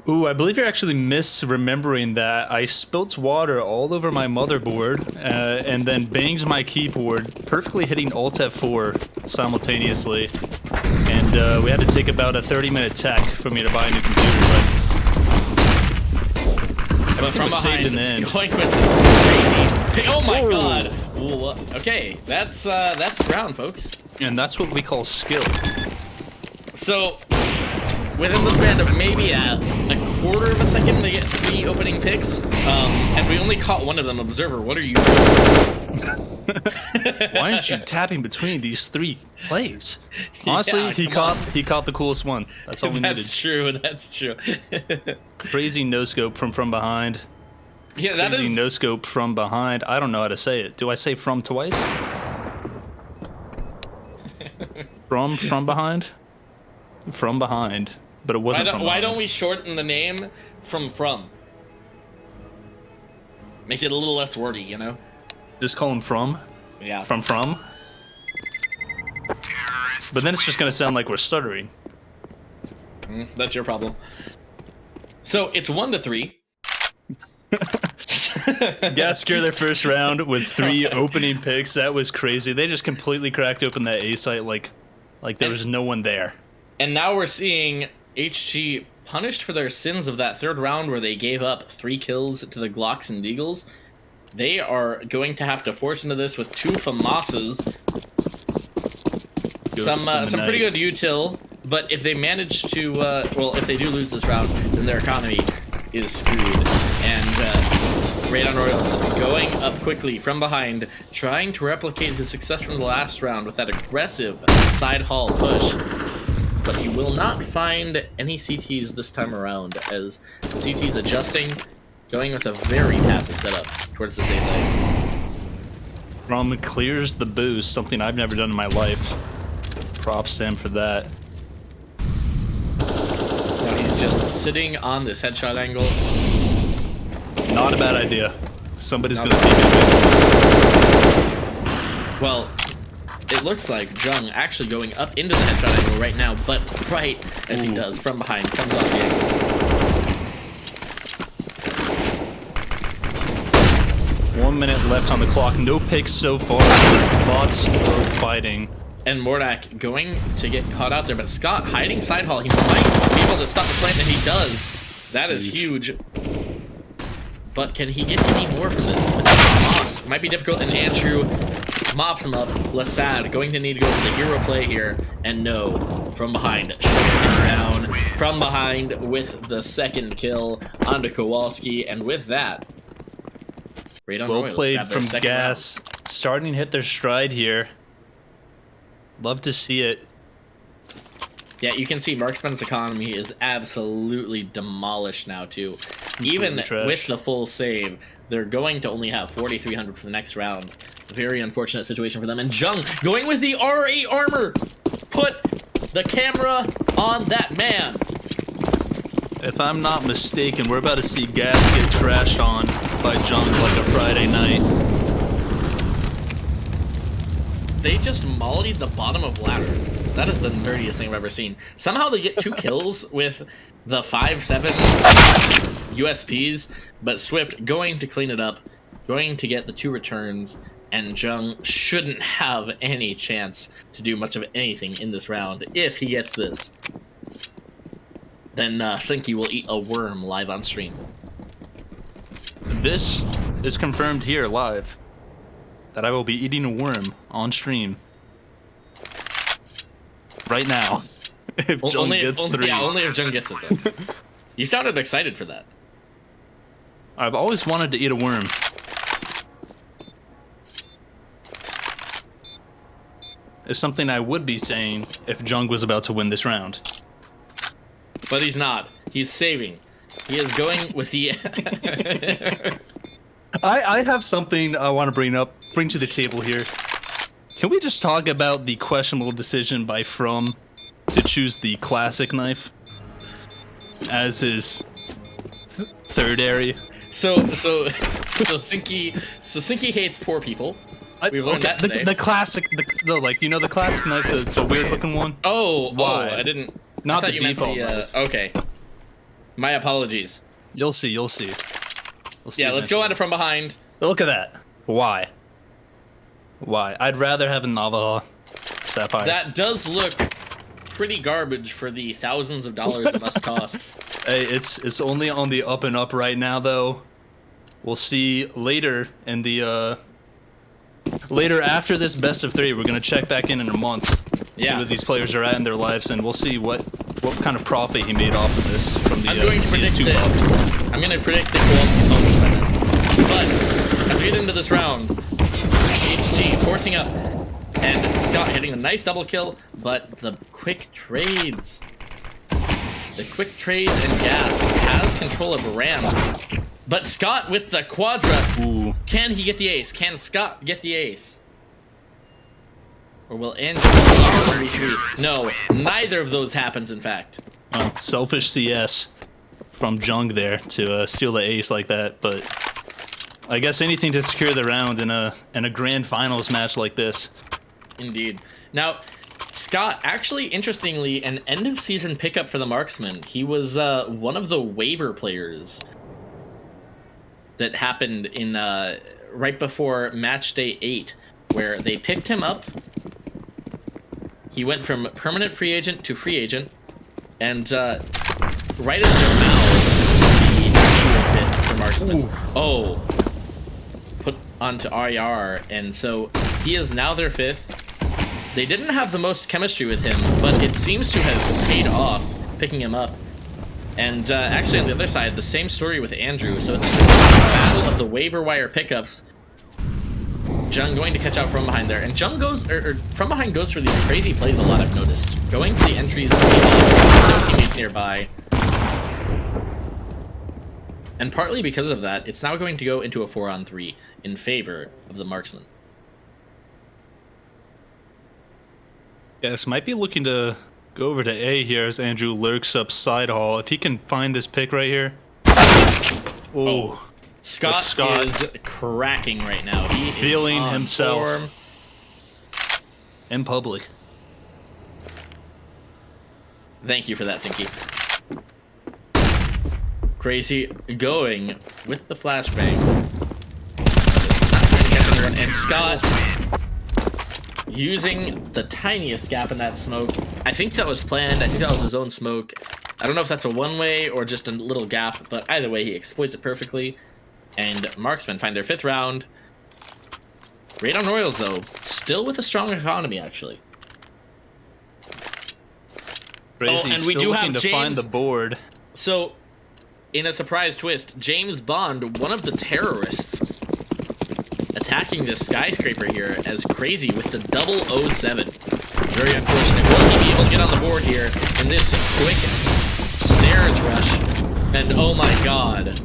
Speaker 1: Ooh, I believe you're actually misremembering that. I spilt water all over my motherboard and then banged my keyboard, perfectly hitting Alt F4 simultaneously. And we had to take about a 30-minute tech for me to buy a new computer, but
Speaker 3: from
Speaker 1: was saved in the end.
Speaker 3: Going with this crazy. Oh my god! Well, okay, that's round, folks.
Speaker 1: And that's what we call skill.
Speaker 3: So, within the span of maybe a quarter of a second to get 3 opening picks, and we only caught one of them. Observer, what are you doing?
Speaker 1: Why aren't you tapping between these 3 plays? Honestly,
Speaker 3: Yeah,
Speaker 1: he caught the coolest one. That's all we needed.
Speaker 3: That's true. That's true.
Speaker 1: Crazy no scope from behind.
Speaker 3: Yeah, that
Speaker 1: Crazy
Speaker 3: is
Speaker 1: no scope from behind. I don't know how to say it. Do I say from twice? from behind? From behind. But it wasn't from behind.
Speaker 3: Why don't we shorten the name from? Make it a little less wordy, you know?
Speaker 1: Just call him from?
Speaker 3: Yeah.
Speaker 1: From? But then it's just gonna sound like we're stuttering.
Speaker 3: That's your problem. So it's 1-3.
Speaker 1: Got scared their first round with 3 opening picks. That was crazy. They just completely cracked open that A site like there was no one there.
Speaker 3: And now we're seeing HG punished for their sins of that 3rd round where they gave up 3 kills to the Glocks and Deagles. They are going to have to force into this with 2 FAMASas. Some pretty good util, but if they manage to, well, if they do lose this round, then their economy is screwed. And Radon Royals going up quickly from behind, trying to replicate the success from the last round with that aggressive side hall push. But he will not find any CTs this time around, as CT's adjusting, going with a very passive setup towards the A site.
Speaker 1: Rom clears the boost, something I've never done in my life. Props to him for that.
Speaker 3: Now he's just sitting on this headshot angle.
Speaker 1: Not a bad idea. Somebody's gonna see him.
Speaker 3: Well, it looks like Jung actually going up into the headshot angle right now, but right as he does, from behind, comes off the angle.
Speaker 1: 1 minute left on the clock. No picks so far. Lots of fighting.
Speaker 3: And Mordak going to get caught out there, but Scott hiding side hall. He might be able to stop the plant, and he does. That is huge. But can he get any more from this? With the boss, might be difficult, and Andrew mops him up. Lasad going to need to go for the hero play here, and no, from behind, down from behind with the 2nd kill onto Kowalski, and with that, Radon
Speaker 1: Well
Speaker 3: Royals
Speaker 1: played
Speaker 3: grab their
Speaker 1: from
Speaker 3: second
Speaker 1: Gas.
Speaker 3: round.
Speaker 1: Starting to hit their stride here. Love to see it.
Speaker 3: Yeah, you can see Marksman's economy is absolutely demolished now, too. Even with the full save, they're going to only have 4,300 for the next round. Very unfortunate situation for them. And Jung going with the R8 armor! Put the camera on that man!
Speaker 1: If I'm not mistaken, we're about to see Gas get trashed on by Junk like a Friday night.
Speaker 3: They just mollied the bottom of ladder. That is the nerdiest thing I've ever seen. Somehow they get 2 kills with the 5-7 USPs, but Swift going to clean it up, going to get the 2 returns, and Jung shouldn't have any chance to do much of anything in this round. If he gets this, then Sinky will eat a worm live on stream.
Speaker 1: This is confirmed here live, that I will be eating a worm on stream. Right now. If Jung gets 3.
Speaker 3: Yeah, only if Jung gets it though. You sounded excited for that.
Speaker 1: I've always wanted to eat a worm. It's something I would be saying if Jung was about to win this round.
Speaker 3: But he's not. He's saving. He is going with the...
Speaker 1: I have something I want to bring to the table here. Can we just talk about the questionable decision by From to choose the classic knife as his third area?
Speaker 3: So Sinky hates poor people. We've learned that today.
Speaker 1: The classic, like, you know, the classic knife, the weird looking one.
Speaker 3: Why? I didn't.
Speaker 1: Not
Speaker 3: I
Speaker 1: the default knife.
Speaker 3: Okay. My apologies.
Speaker 1: You'll see.
Speaker 3: Yeah, let's go on to From Behind.
Speaker 1: Look at that. Why? I'd rather have a Navajo Sapphire.
Speaker 3: That does look pretty garbage for the thousands of dollars it must cost.
Speaker 1: Hey, it's only on the up and up right now, though. We'll see later in the later after this best of 3. We're gonna check back in a month. See where these players are at in their lives, and we'll see what kind of profit he made off of this from the CS2 buff.
Speaker 3: I'm going to predict that Kowalski's home by then. But as we get into this round, HG forcing up, and Scott hitting a nice double kill, but the quick trades. The quick trades, and Gas has control of Ram. But Scott with the Quadra.
Speaker 1: Ooh.
Speaker 3: Can he get the ace? Can Scott get the ace? Or will Andrew? No, neither of those happens, in fact.
Speaker 1: Selfish CS from Jung there to steal the ace like that, but I guess anything to secure the round in a grand finals match like this.
Speaker 3: Indeed. Now, Scott, actually, interestingly, an end of season pickup for the Marksmen. He was one of the waiver players that happened in right before match day 8, where they picked him up. He went from permanent free agent to free agent, and right as Jamal, the actual 5th for Marksmen, put onto RER, and so he is now their 5th. They didn't have the most chemistry with him, but it seems to have paid off picking him up. And actually on the other side, the same story with Andrew. So it's a battle of the waiver wire pickups. Jung going to catch out From Behind there, and Jung goes, or From Behind goes for these crazy plays a lot, I've noticed. Going for the entries, no teammates nearby. And partly because of that, it's now going to go into a 4-on-3 in favor of the Marksman.
Speaker 1: Yes, might be looking to go over to A here as Andrew lurks up side hall. If he can find this pick right here. Oh.
Speaker 3: Scott is cracking right now. He is
Speaker 1: feeling
Speaker 3: on
Speaker 1: himself
Speaker 3: form.
Speaker 1: In public.
Speaker 3: Thank you for that, Sinky. Crazy going with the flashbang. And Scott using the tiniest gap in that smoke. I think that was planned. I think that was his own smoke. I don't know if that's a one-way or just a little gap, but either way, he exploits it perfectly. And Marksmen find their 5th round. Radon Royals, though, still with a strong economy, actually.
Speaker 1: Crazy.
Speaker 3: And we
Speaker 1: still
Speaker 3: do
Speaker 1: looking
Speaker 3: have
Speaker 1: to find the board.
Speaker 3: So, in a surprise twist, James Bond, one of the terrorists, attacking this skyscraper here as Crazy with the 007. Very unfortunate. Will he be able to get on the board here in this quick stairs rush? And oh my god.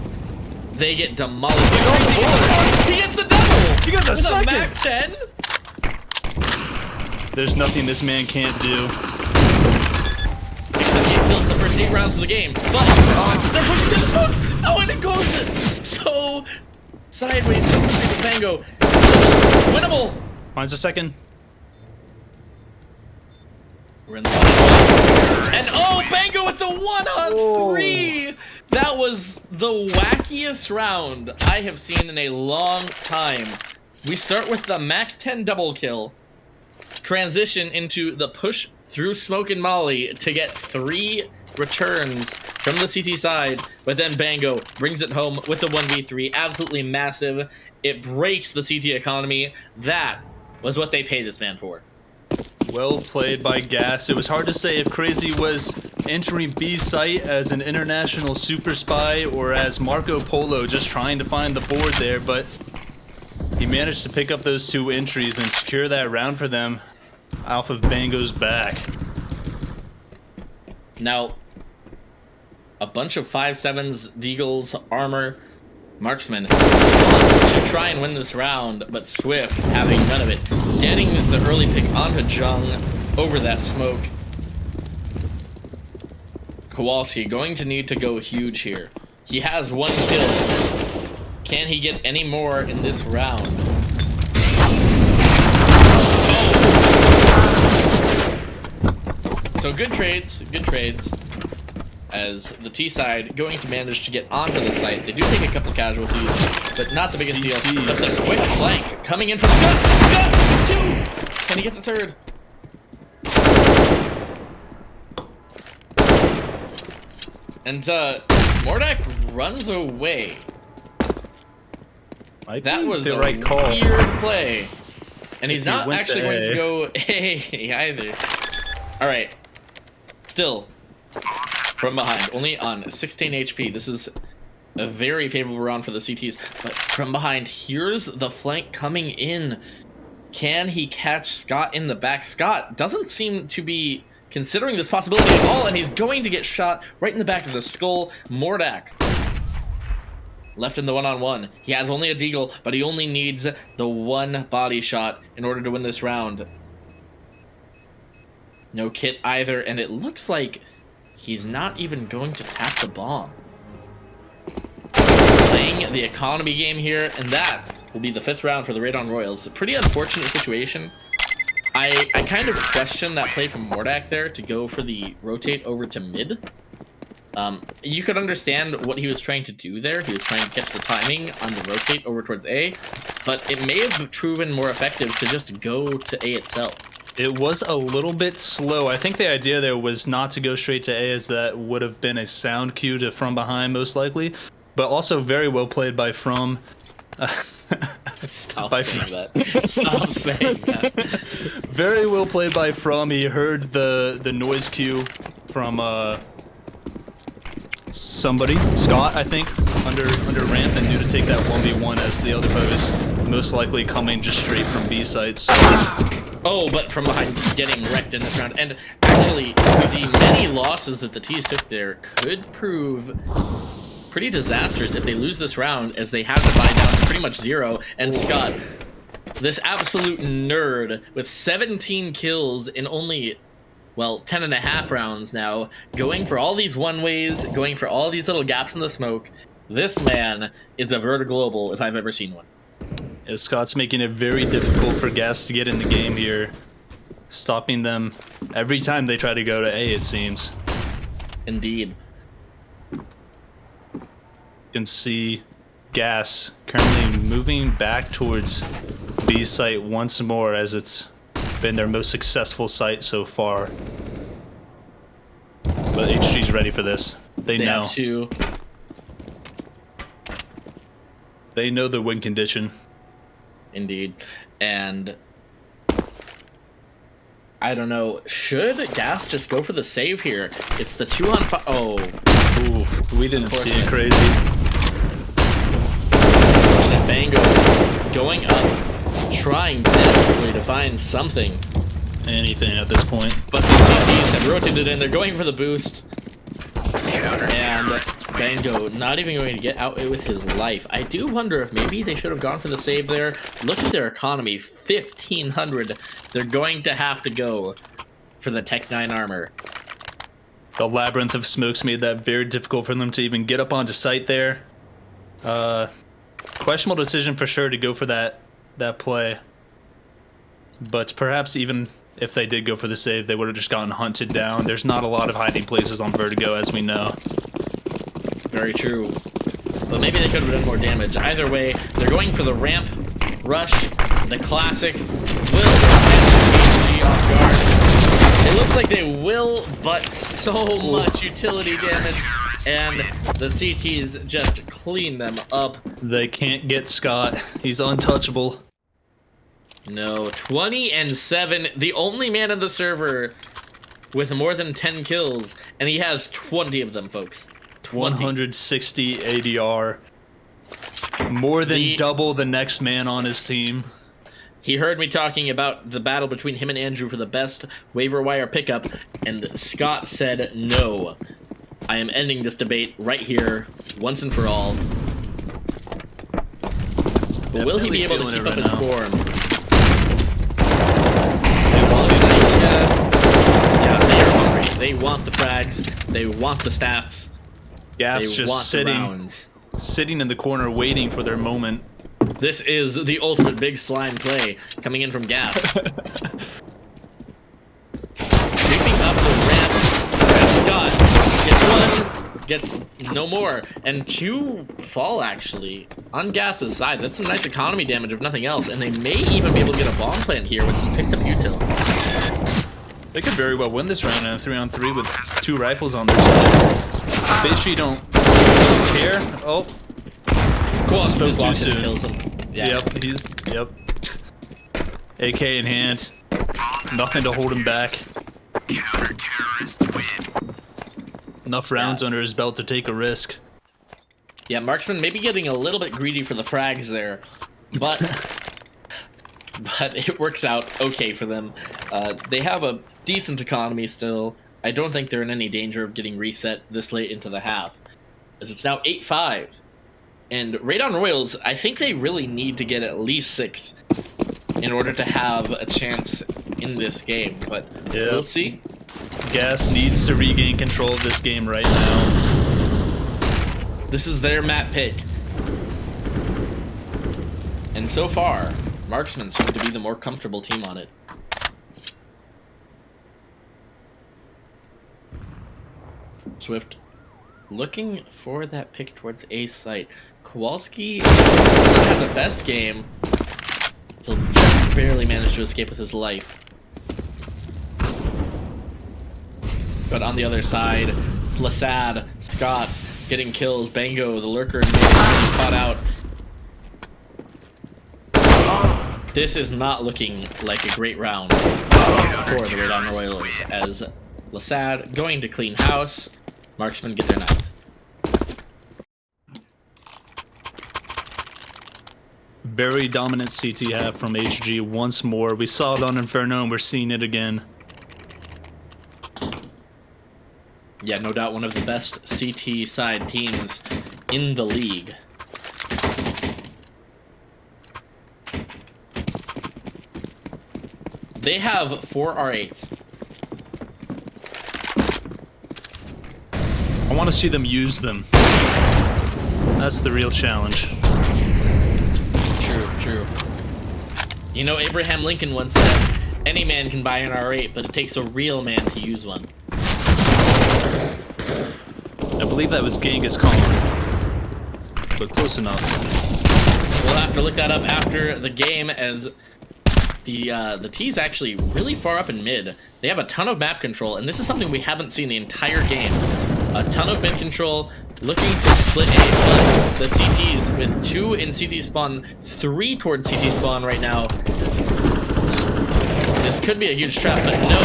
Speaker 3: They get demolished. He gets the double!
Speaker 1: He got the second!
Speaker 3: Mac 10?
Speaker 1: There's nothing this man can't do.
Speaker 3: Except he kills the first 8 rounds of the game, but they're pushing to the smoke. Oh, and it goes so sideways, so quickly. Bango, winnable.
Speaker 1: Finds a second.
Speaker 3: We're in the bottom. And oh, Bango with the 1-on-3. That was the wackiest round I have seen in a long time. We start with the Mac 10 double kill, transition into the push through smoke and molly to get 3 returns from the CT side, but then Bango brings it home with the 1v3. Absolutely massive. It breaks the CT economy. That was what they paid this man for.
Speaker 1: Well played by Gas. It was hard to say if Crazy was entering B site as an international super spy or as Marco Polo just trying to find the board there, but he managed to pick up those 2 entries and secure that round for them off of Bango's back.
Speaker 3: Now, a bunch of 5.7s, Deagles, armor, Marksmen want to try and win this round, but Swift having none of it. Getting the early pick onto Jung over that smoke. Kowalski going to need to go huge here. He has 1 kill. Can he get any more in this round? Oh. So good trades, as the T side going to manage to get onto the site. They do take a couple casualties, but not the biggest deal. But the quick flank coming in from Scott! Scott! 2! Can he get the 3rd? And Mordak runs away. That was a
Speaker 1: right call.
Speaker 3: weird play. And he's not actually going to go A either. Alright. Still. From behind, only on 16 HP. This is a very favorable round for the CTs. But from behind, here's the flank coming in. Can he catch Scott in the back? Scott doesn't seem to be considering this possibility at all, and he's going to get shot right in the back of the skull. Mordak left in the 1-on-1. He has only a deagle, but he only needs the 1 body shot in order to win this round. No kit either, and it looks like he's not even going to tap the bomb. Playing the economy game here, and that will be the 5th round for the Radon Royals. A pretty unfortunate situation. I kind of question that play from Mordak there to go for the rotate over to mid. You could understand what he was trying to do there. He was trying to catch the timing on the rotate over towards A, but it may have proven more effective to just go to A itself.
Speaker 1: It was a little bit slow. I think the idea there was not to go straight to A, as that would have been a sound cue to From Behind most likely, but also very well played by From.
Speaker 3: Stop saying that. Stop saying that.
Speaker 1: Very well played by From. He heard the noise cue from somebody, Scott, I think, under ramp, and knew to take that 1v1 as the other foes most likely coming just straight from B sites.
Speaker 3: Oh, but From Behind getting wrecked in this round. And actually, the many losses that the T's took there could prove pretty disastrous if they lose this round, as they have to buy down to pretty much 0. And Scott, this absolute nerd with 17 kills in only, well, 10.5 rounds now, going for all these one-ways, going for all these little gaps in the smoke. This man is a vertiglobal if I've ever seen one.
Speaker 1: As Scott's making it very difficult for Gas to get in the game here, stopping them every time they try to go to A, it seems.
Speaker 3: Indeed.
Speaker 1: You can see Gas currently moving back towards B site once more, as it's been their most successful site so far. But HG's ready for this. They know.
Speaker 3: Have to.
Speaker 1: They know the win condition.
Speaker 3: Indeed. And I don't know, should Gas just go for the save here? It's the 2-on-5. Oh.
Speaker 1: Ooh, we didn't see it. Crazy.
Speaker 3: And Bango going up, trying desperately to find something.
Speaker 1: Anything at this point.
Speaker 3: But the CTs have rotated in, they're going for the boost. And Bango not even going to get out with his life. I do wonder if maybe they should have gone for the save there. Look at their economy, 1,500. They're going to have to go for the Tech 9 armor.
Speaker 1: The labyrinth of smokes made that very difficult for them to even get up onto site there. Questionable decision for sure to go for that play. But perhaps even if they did go for the save, they would have just gotten hunted down. There's not a lot of hiding places on Vertigo, as we know.
Speaker 3: Very true. But maybe they could have done more damage. Either way, they're going for the ramp rush, the classic. Will catch HG off guard. It looks like they will, but so much utility damage, and the CTs just clean them up.
Speaker 1: They can't get Scott. He's untouchable.
Speaker 3: No, 20 and 7. The only man on the server with more than 10 kills, and he has 20 of them, folks. 20.
Speaker 1: 160 ADR. More than double the next man on his team.
Speaker 3: He heard me talking about the battle between him and Andrew for the best waiver wire pickup, and Scott said no. I am ending this debate right here, once and for all. But will he be able to keep up his form? Yeah, they are hungry. They want the frags. They want the stats.
Speaker 1: Gas
Speaker 3: they
Speaker 1: just
Speaker 3: want
Speaker 1: sitting in the corner waiting for their moment.
Speaker 3: This is the ultimate big slime play coming in from Gas. Creeping up the ramp. Scott gets one, gets no more, and 2 fall actually on Gas's side. That's some nice economy damage if nothing else, and they may even be able to get a bomb plant here with some picked up util.
Speaker 1: They could very well win this round in a 3-on-3 with 2 rifles on their side. Basically don't care. Oh.
Speaker 3: Kowalski
Speaker 1: Spoke
Speaker 3: just
Speaker 1: too
Speaker 3: walks in
Speaker 1: soon.
Speaker 3: and kills him. Yeah.
Speaker 1: Yep. AK in hand. Nothing to hold him back.
Speaker 2: Counter-terrorists win.
Speaker 1: Enough rounds under his belt to take a risk.
Speaker 3: Yeah, Marksmen maybe getting a little bit greedy for the frags there, but it works out okay for them. They have a decent economy still. I don't think they're in any danger of getting reset this late into the half, as it's now 8-5. And Radon Royals, I think they really need to get at least 6 in order to have a chance in this game, but we'll see.
Speaker 1: Gas needs to regain control of this game right now.
Speaker 3: This is their map pick. And so far, Marksmen seem to be the more comfortable team on it. Swift looking for that pick towards A site. Kowalski doesn't have the best game. He'll just barely manage to escape with his life. But on the other side, Lasad, Scott getting kills. Bango, the lurker, getting caught out. This is not looking like a great round for the Radon Royals, as Lasad going to clean house. Marksmen get their knife.
Speaker 1: Very dominant CT half from HG once more. We saw it on Inferno and we're seeing it again.
Speaker 3: Yeah, no doubt one of the best CT side teams in the league. They have 4 R8s.
Speaker 1: I want to see them use them. That's the real challenge.
Speaker 3: True. You know, Abraham Lincoln once said, any man can buy an R8, but it takes a real man to use one.
Speaker 1: I believe that was Genghis Khan, but close enough.
Speaker 3: We'll have to look that up after the game, as the T's actually really far up in mid. They have a ton of map control, and this is something we haven't seen the entire game. A ton of mid control, looking to split A, but the CTs with 2 in CT spawn, 3 towards CT spawn right now. This could be a huge trap, but no.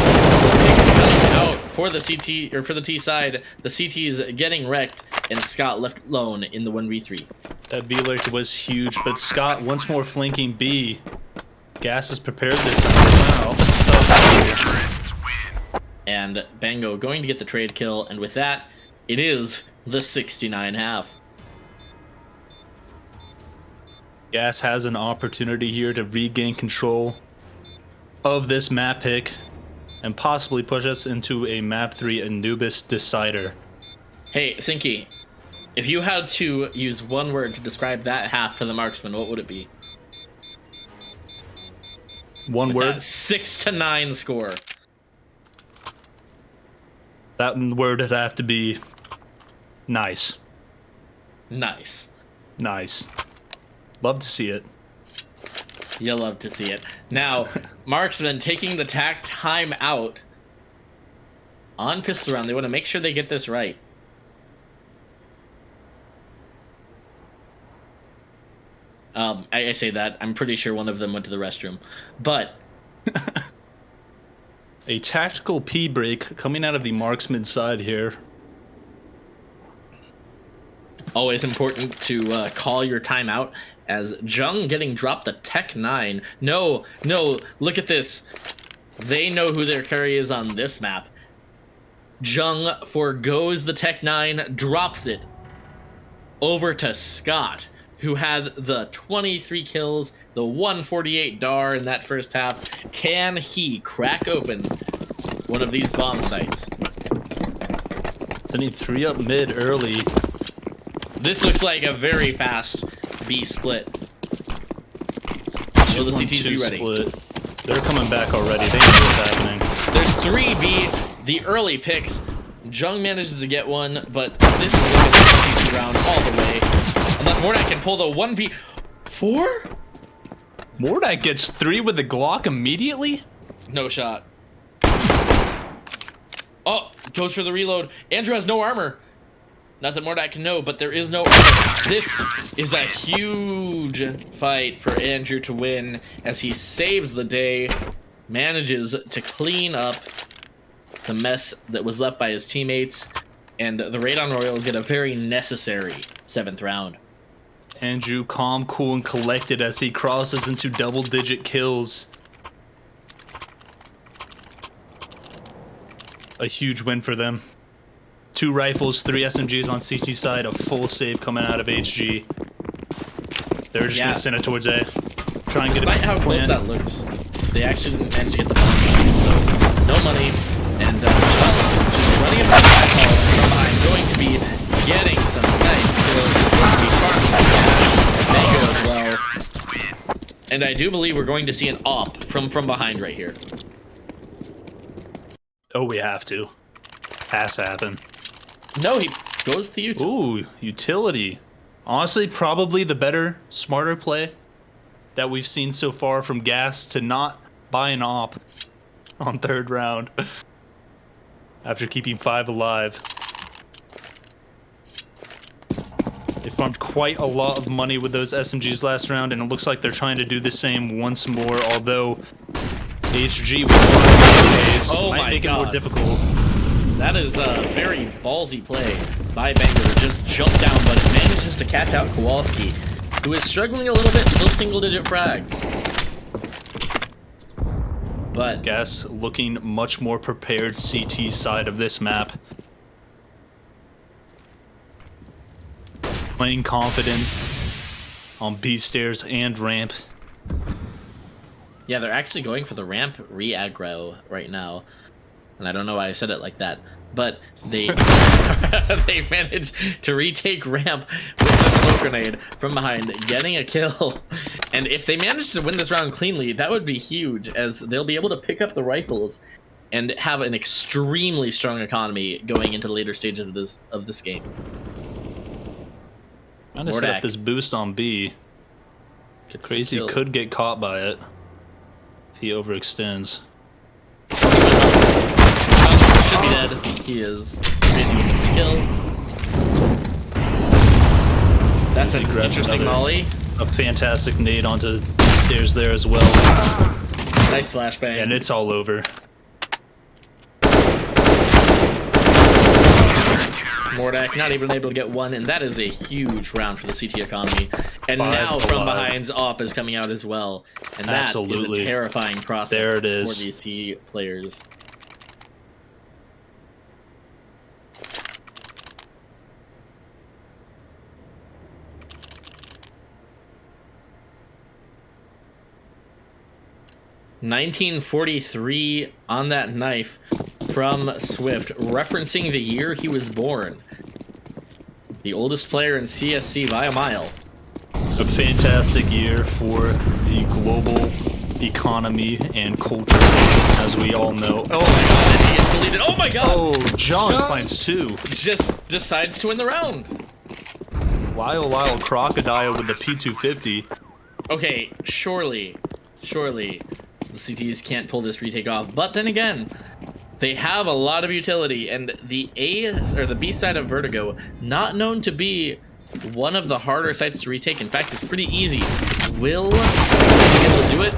Speaker 3: Things coming out for the CT, or for the T side. The CT is getting wrecked, and Scott left alone in the 1v3.
Speaker 1: That B-lurk was huge, but Scott once more flanking B. Gas is prepared this time. Wow.
Speaker 2: Terrorists win.
Speaker 3: And Bango going to get the trade kill, and with that, it is the 69-half.
Speaker 1: Gas has an opportunity here to regain control of this map pick and possibly push us into a map 3 Anubis decider.
Speaker 3: Hey, Sinky, if you had to use one word to describe that half for the Marksmen, what would it be?
Speaker 1: One
Speaker 3: With
Speaker 1: word?
Speaker 3: that 6-9 score.
Speaker 1: That word would have to be nice.
Speaker 3: Nice.
Speaker 1: Nice. Love to see it.
Speaker 3: You'll love to see it. Now, Marksmen taking the time out on pistol round. They want to make sure they get this right. I say that. I'm pretty sure one of them went to the restroom. But
Speaker 1: A tactical P break coming out of the Marksman side here.
Speaker 3: always important to call your timeout, as Jung getting dropped the Tech 9. No, look at this. They know who their carry is on this map. Jung forgoes the Tech 9, drops it over to Scott, who had the 23 kills, the 148 DAR in that first half. Can he crack open one of these bomb sites?
Speaker 1: Sending 3 up mid early.
Speaker 3: This looks like a very fast B split. Will the CTs be ready?
Speaker 1: Split. They're coming back already. They know what's happening.
Speaker 3: There's 3B, the early picks. Jung manages to get one, but this is looking like a CT round all the way. Unless Mordak can pull the 1v4?
Speaker 1: Mordak gets 3 with the Glock immediately?
Speaker 3: No shot. Oh, goes for the reload. Andrew has no armor. Not that Mordak can know, but there is no armor. This is a huge fight for Andrew to win as he saves the day, manages to clean up the mess that was left by his teammates, and the Radon Royals get a very necessary 7th round.
Speaker 1: Andrew calm, cool, and collected as he crosses into double-digit kills. A huge win for them. 2 rifles, 3 SMGs on CT side, a full save coming out of HG. They're just gonna send it towards A. Try and get it.
Speaker 3: Despite how close that looked, they actually didn't manage to get the bomb, so no money, and just running it back. I'm going to be getting some nice kills. Going to be farming as well. And I do believe we're going to see an op from behind right here.
Speaker 1: Oh, we have to. Has to happen.
Speaker 3: No, he goes to you.
Speaker 1: Ooh, utility. Honestly, probably the better, smarter play that we've seen so far from Gas to not buy an op on 3rd round after keeping 5 alive. They farmed quite a lot of money with those SMGs last round, and it looks like they're trying to do the same once more, although HG with might make it more difficult.
Speaker 3: That is a very ballsy play by Banger. Just jumped down, but manages to catch out Kowalski, who is struggling a little bit, still single-digit frags. But
Speaker 1: Gas looking much more prepared CT side of this map. Playing confident on B stairs and ramp.
Speaker 3: yeah, they're actually going for the ramp re-aggro right now. And I don't know why I said it like that, but they they managed to retake ramp with the smoke grenade from behind, getting a kill. And if they manage to win this round cleanly, that would be huge, as they'll be able to pick up the rifles and have an extremely strong economy going into the later stages of this game.
Speaker 1: Trying to set up this boost on B. Crazy could get caught by it if he overextends.
Speaker 3: Should be dead. He is. Crazy with the free kill. That's an interesting molly.
Speaker 1: A fantastic nade onto the stairs there as well.
Speaker 3: Nice flashbang.
Speaker 1: And it's all over.
Speaker 3: Mordak not even able to get one, and that is a huge round for the CT economy. And
Speaker 1: 5
Speaker 3: now from
Speaker 1: alive.
Speaker 3: behind's op is coming out as well. And that
Speaker 1: Absolutely.
Speaker 3: is a terrifying prospect
Speaker 1: There it is.
Speaker 3: for these T players. 1943 on that knife from Swift, referencing the year he was born. The oldest player in CSC by a mile.
Speaker 1: A fantastic year for the global economy and culture, as we all know.
Speaker 3: Oh my god, and he is deleted. Oh my god!
Speaker 1: Oh, John
Speaker 3: John
Speaker 1: finds 2.
Speaker 3: Just decides to win the round.
Speaker 1: Lyle Crocodile with the P250.
Speaker 3: Okay, surely the CTs can't pull this retake off. But then again, they have a lot of utility, and the B side of Vertigo, not known to be one of the harder sites to retake. In fact, it's pretty easy. Will be able to do it?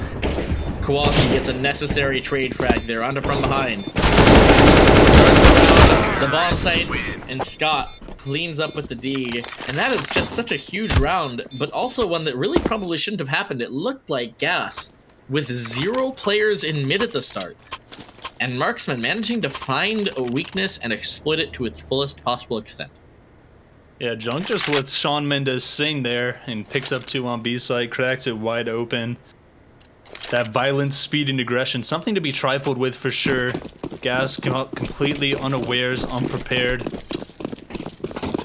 Speaker 3: Kowalski gets a necessary trade frag there onto from behind. The bomb site, and Scott cleans up with the D, and that is just such a huge round, but also one that really probably shouldn't have happened. It looked like gas, with 0 players in mid at the start, and Marksmen managing to find a weakness and exploit it to its fullest possible extent.
Speaker 1: Yeah, Junk just lets Sean Mendes sing there and picks up 2 on B side, cracks it wide open. That violent speed and aggression, something to be trifled with for sure. Gas came out completely unawares, unprepared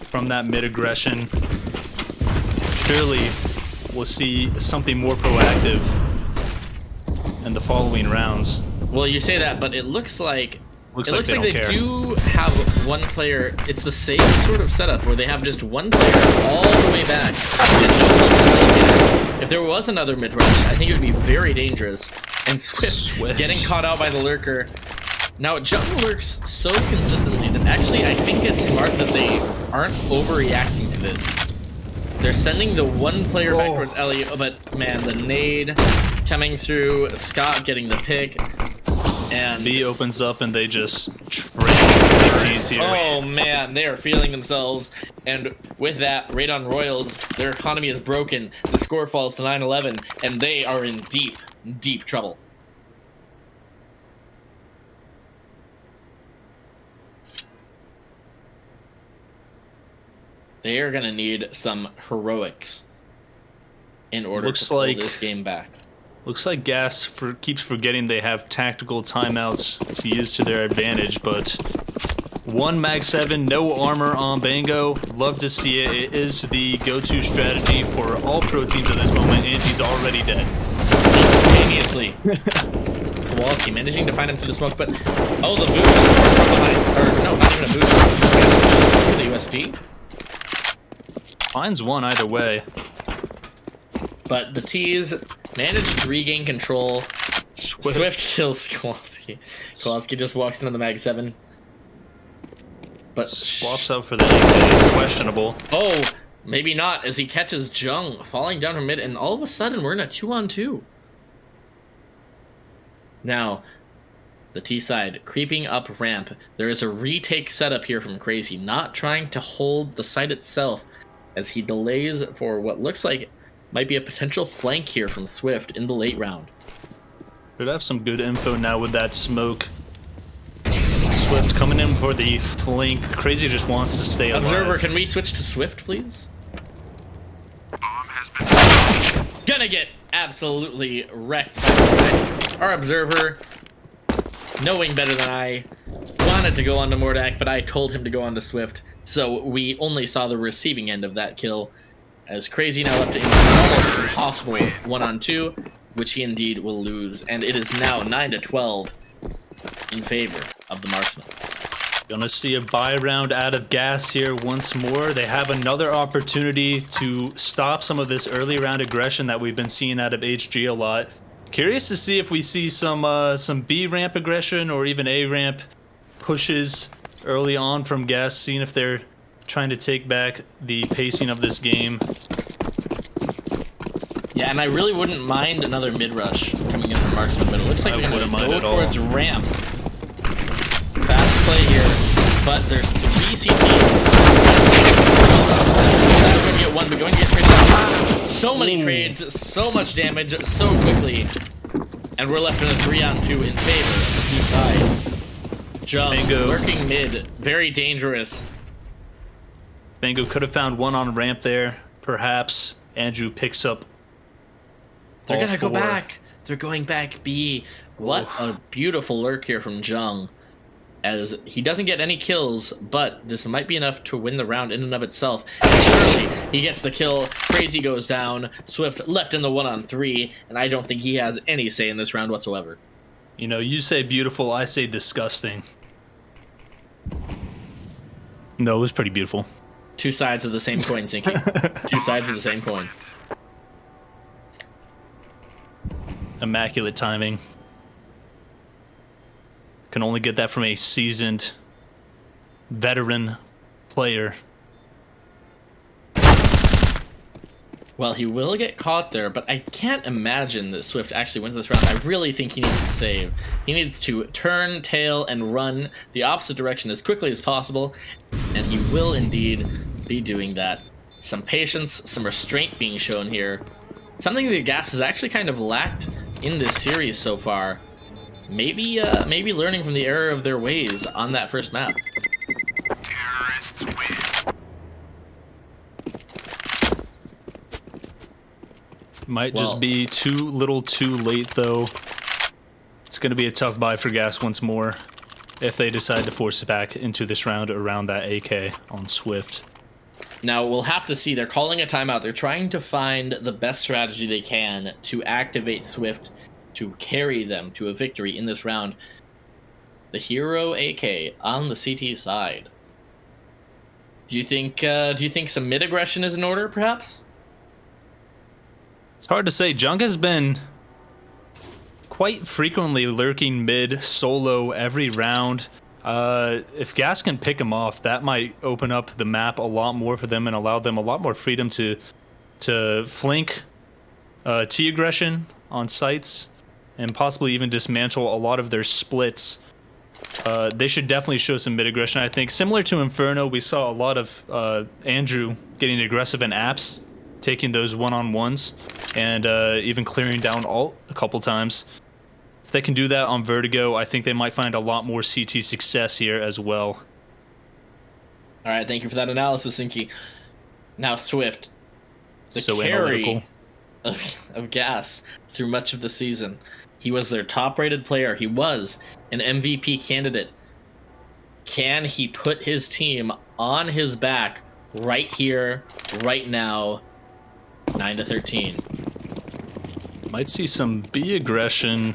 Speaker 1: from that mid aggression. Surely we'll see something more proactive in the following rounds.
Speaker 3: Well, you say that, but it looks like
Speaker 1: they
Speaker 3: they do have one player. It's the same sort of setup where they have just one player all the way back. And no one. If there was another mid rush, I think it would be very dangerous. And Swift getting caught out by the lurker. Now, Jung lurks so consistently that actually I think it's smart that they aren't overreacting to this. They're sending the one player back towards Ellie, but man, the nade coming through, Scott getting the pick. And
Speaker 1: B opens up and they just train the CTs here.
Speaker 3: Oh man, they are feeling themselves. And with that, Radon Royals, their economy is broken. The score falls to 9-11, and they are in deep, deep trouble. They are going to need some heroics in order to pull this game back.
Speaker 1: Looks like Gas keeps forgetting they have tactical timeouts to use to their advantage, but 1 Mag 7, no armor on Bango. Love to see it. It is the go-to strategy for all pro teams at this moment, and he's already dead.
Speaker 3: Instantaneously. Kowalski managing to find him through the smoke, but oh, the boost from behind. Or no, not even a boost. The USP.
Speaker 1: Finds 1 either way.
Speaker 3: But the T's managed to regain control. Swift kills Kowalski. Kowalski just walks into the Mag 7. But
Speaker 1: swaps out for the AK. Questionable.
Speaker 3: Oh, maybe not, as he catches Jung falling down from mid, and all of a sudden we're in a 2-on-2. Now, the T side creeping up ramp. There is a retake setup here from Crazy, not trying to hold the site itself, as he delays for what looks like might be a potential flank here from Swift in the late round.
Speaker 1: Should have some good info now with that smoke. Swift coming in for the flank. Crazy just wants to stay alive.
Speaker 3: Observer, can we switch to Swift, please?
Speaker 2: Bomb has been
Speaker 3: Gonna get absolutely wrecked. Our Observer, knowing better than I, wanted to go on to Mordak, but I told him to go on to Swift, so we only saw the receiving end of that kill, as Crazy now left to almost impossible 1-on-2, which he indeed will lose, and it is now 9-12 in favor of the Marksmen.
Speaker 1: Gonna see a buy round out of Gas here once more. They have another opportunity to stop some of this early round aggression that we've been seeing out of HG a lot. Curious to see if we see some B ramp aggression or even A ramp pushes early on from Gas, seeing if they're trying to take back the pacing of this game.
Speaker 3: Yeah, and I really wouldn't mind another mid rush coming in from Marksman, but it looks like we're going to go towards ramp. Fast play here, but there's 3 CTs. That's going to get 1, but going to get traded. So many trades, so much damage, so quickly. And we're left in a 3-on-2 in favor of the B side. Jump, lurking mid, very dangerous.
Speaker 1: Bango could have found 1 on ramp there, perhaps. Andrew picks up.
Speaker 3: They're gonna go back. They're going back B. What a beautiful lurk here from Jung. As he doesn't get any kills, but this might be enough to win the round in and of itself. And surely he gets the kill. Crazy goes down. Swift left in the 1-on-3, and I don't think he has any say in this round whatsoever.
Speaker 1: You know, you say beautiful, I say disgusting. No, it was pretty beautiful.
Speaker 3: Two sides of the same coin, Zinky. Two sides of the same coin.
Speaker 1: Immaculate timing. Can only get that from a seasoned veteran player.
Speaker 3: Well, he will get caught there, but I can't imagine that Swift actually wins this round. I really think he needs to save. He needs to turn, tail, and run the opposite direction as quickly as possible, and he will indeed be doing that. Some patience, some restraint being shown here. Something that Gas has actually kind of lacked in this series so far. Maybe learning from the error of their ways on that first map.
Speaker 2: Terrorists win.
Speaker 1: Might just be too little too late, though. It's going to be a tough buy for Gas once more if they decide to force it back into this round around that AK on Swift.
Speaker 3: Now, we'll have to see. They're calling a timeout. They're trying to find the best strategy they can to activate Swift to carry them to a victory in this round. The hero AK on the CT side. Do you think some mid aggression is in order, perhaps?
Speaker 1: It's hard to say. Junk has been quite frequently lurking mid solo every round. If Gas can pick him off, that might open up the map a lot more for them and allow them a lot more freedom to flank T aggression on sites and possibly even dismantle a lot of their splits. They should definitely show some mid aggression. I think similar to Inferno, we saw a lot of Andrew getting aggressive in apps, taking those one-on-ones and even clearing down alt a couple times. If they can do that on Vertigo, I think they might find a lot more CT success here as well.
Speaker 3: All right, thank you for that analysis, Inky. Now Swift, the
Speaker 1: So
Speaker 3: carry
Speaker 1: analytical.
Speaker 3: of Gas through much of the season. He was their top-rated player. He was an MVP candidate. Can he put his team on his back right here, right now? 9-13.
Speaker 1: Might see some B aggression,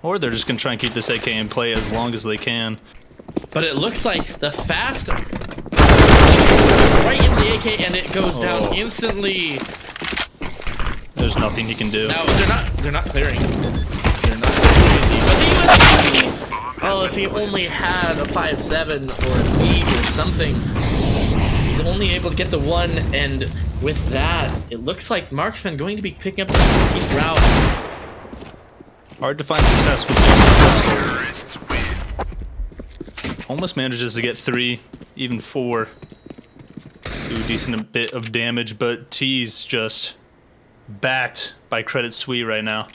Speaker 1: or they're just going to try and keep this AK in play as long as they can.
Speaker 3: But it looks like the fast right into the AK, and it goes down instantly.
Speaker 1: There's nothing he can do.
Speaker 3: Now they're not clearing. They're not clearing. But the USP, oh, if he only had a 5.7 or a B or something, he's only able to get the one, and with that, it looks like Marksmen going to be picking up the 15th round.
Speaker 1: Hard to find success with this.
Speaker 2: Terrorists win.
Speaker 1: Almost manages to get 3, even 4. Do a decent bit of damage, but T's just backed by Credit Suisse right now.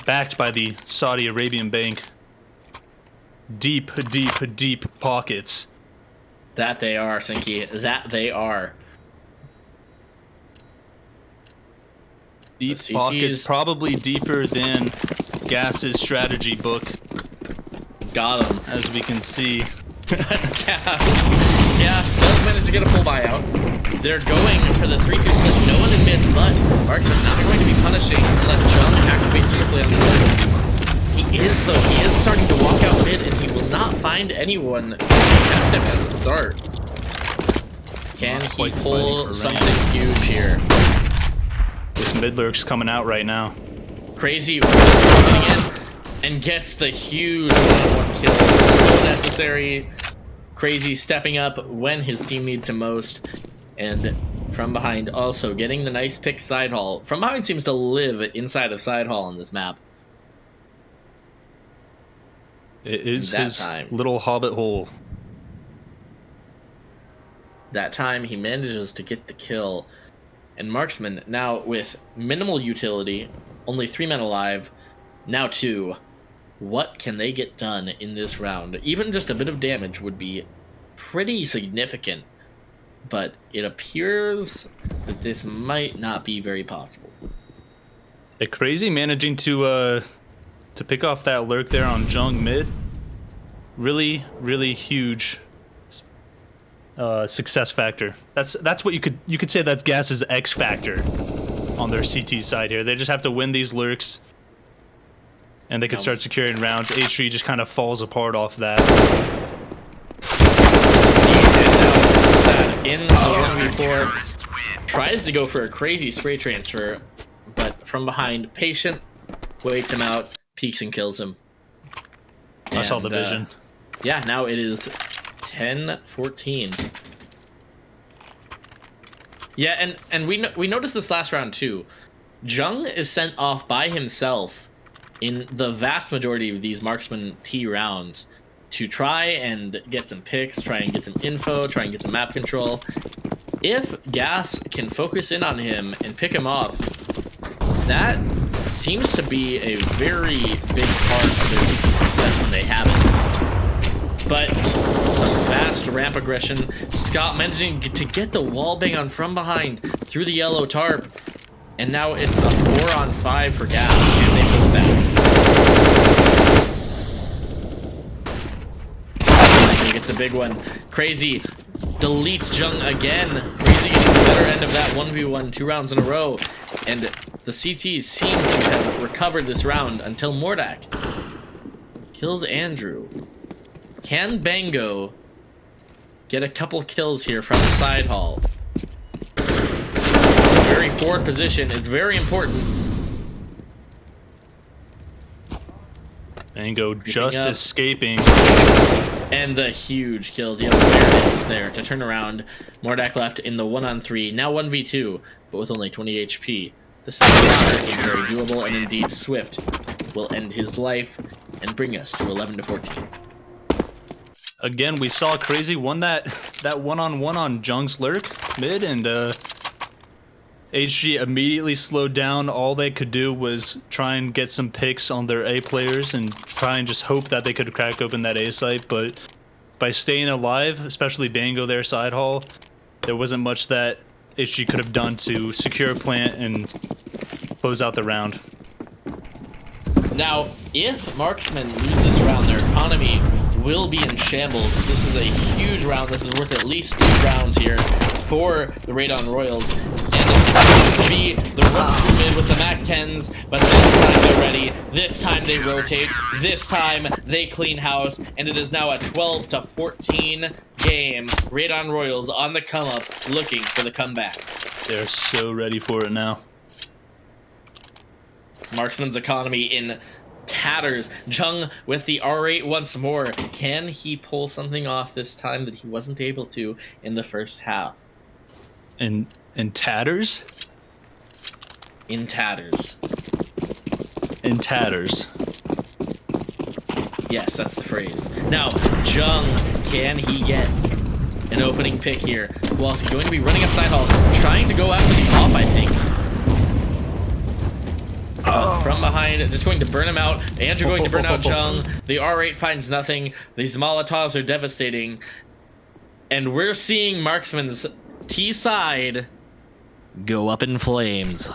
Speaker 1: Backed by the Saudi Arabian bank. Deep, deep, deep pockets.
Speaker 3: That they are, Sinky. That they are.
Speaker 1: Deep
Speaker 3: The
Speaker 1: pockets,
Speaker 3: CTs
Speaker 1: probably deeper than Gas's strategy book,
Speaker 3: got him.
Speaker 1: as we can see.
Speaker 3: Gas does manage to get a full buyout. They're going for the 3-2 split. No one in mid, but Marksman's not going to be punishing unless Jung activates quickly on the side. He is, though. He is starting to walk out mid, and he will not find anyone to catch him at the start. Can
Speaker 1: Not
Speaker 3: he
Speaker 1: quite
Speaker 3: pull
Speaker 1: fighting for
Speaker 3: something
Speaker 1: rank.
Speaker 3: huge here?
Speaker 1: This mid lurk's coming out right now.
Speaker 3: Crazy coming in and gets the huge one kill. So necessary. Crazy stepping up when his team needs him most. And from behind also getting the nice pick side hall. From behind seems to live inside of side hall on this map.
Speaker 1: It is
Speaker 3: That
Speaker 1: his
Speaker 3: time.
Speaker 1: little hobbit hole.
Speaker 3: That time he manages to get the kill. And Marksman now with minimal utility, only 3 men alive, now 2. What can they get done in this round? Even just a bit of damage would be pretty significant, but it appears that this might not be very possible.
Speaker 1: A Crazy managing to pick off that lurk there on Jung mid. Really, really huge success factor. That's what you could say that's Gas's X factor on their CT side here. They just have to win these lurks, and they can start securing rounds. H3 just kind of falls apart off that.
Speaker 3: In the 1v4, tries to go for a crazy spray transfer, but from behind, patient, waits him out, peeks and kills him.
Speaker 1: I saw the vision.
Speaker 3: Yeah, now it is 10-14. Yeah, and we noticed this last round too. Jung is sent off by himself in the vast majority of these Marksman T rounds to try and get some picks, try and get some info, try and get some map control. If Gas can focus in on him and pick him off, that seems to be a very big part of their CT success when they have it. But some fast ramp aggression. Scott managing to get the wall bang on from behind through the yellow tarp. And now it's a 4-on-5 for Gas. Can they pull it back? I think it's a big one. Crazy deletes Jung again. Crazy getting the better end of that 1v1 2 rounds in a row. And the CTs seem to have recovered this round until Mordak kills Andrew. Can Bango get a couple kills here from the side hall? Very forward position is very important.
Speaker 1: Bango just escaping.
Speaker 3: And the huge kill. The awareness there to turn around. Mordak left in the 1-on-3. Now 1v2, but with only 20 HP. This is very doable, and indeed Swift will end his life and bring us to 11-14.
Speaker 1: Again, we saw Crazy won that one-on-one on Jung's lurk mid, and HG immediately slowed down. All they could do was try and get some picks on their A players and try and just hope that they could crack open that A site, but by staying alive, especially Bango there side hall, there wasn't much that HG could have done to secure a plant and close out the round.
Speaker 3: Now, if Marksmen lose this round, their economy will be in shambles. This is a huge round. This is worth at least 2 rounds here for the Radon Royals. And it's going to be the run through mid with the MAC-10s, but this time they're ready. This time they rotate. This time they clean house. And it is now a 12-14 game. Radon Royals on the come up, looking for the comeback.
Speaker 1: They're so ready for it now.
Speaker 3: Marksman's economy in tatters. Jung with the R8 once more. Can he pull something off this time that he wasn't able to in the first half?
Speaker 1: In tatters?
Speaker 3: In tatters.
Speaker 1: In tatters.
Speaker 3: Yes, that's the phrase. Now, Jung, can he get an opening pick here? Kowalski going to be running up side hall, trying to go after the off, I think. From behind, just going to burn him out. Andrew going to burn out Jung. The R8 finds nothing. These Molotovs are devastating. And we're seeing Marksman's T side go up in flames.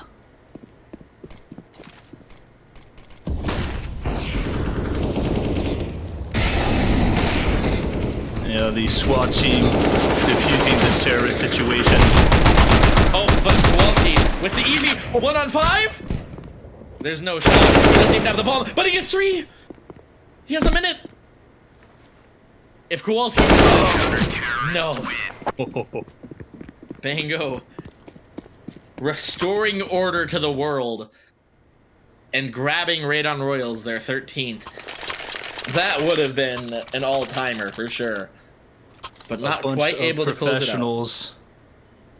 Speaker 1: Yeah, the SWAT team defusing this terrorist situation.
Speaker 3: Oh, but Kowalski with the easy 1-on-5? There's no shot. He doesn't even have the bomb, but he gets 3. He has a minute. If Kowalski misses, no. Bango restoring order to the world and grabbing Radon Royals their 13th. That would have been an all-timer for sure, but not quite able to close it out.
Speaker 1: Professionals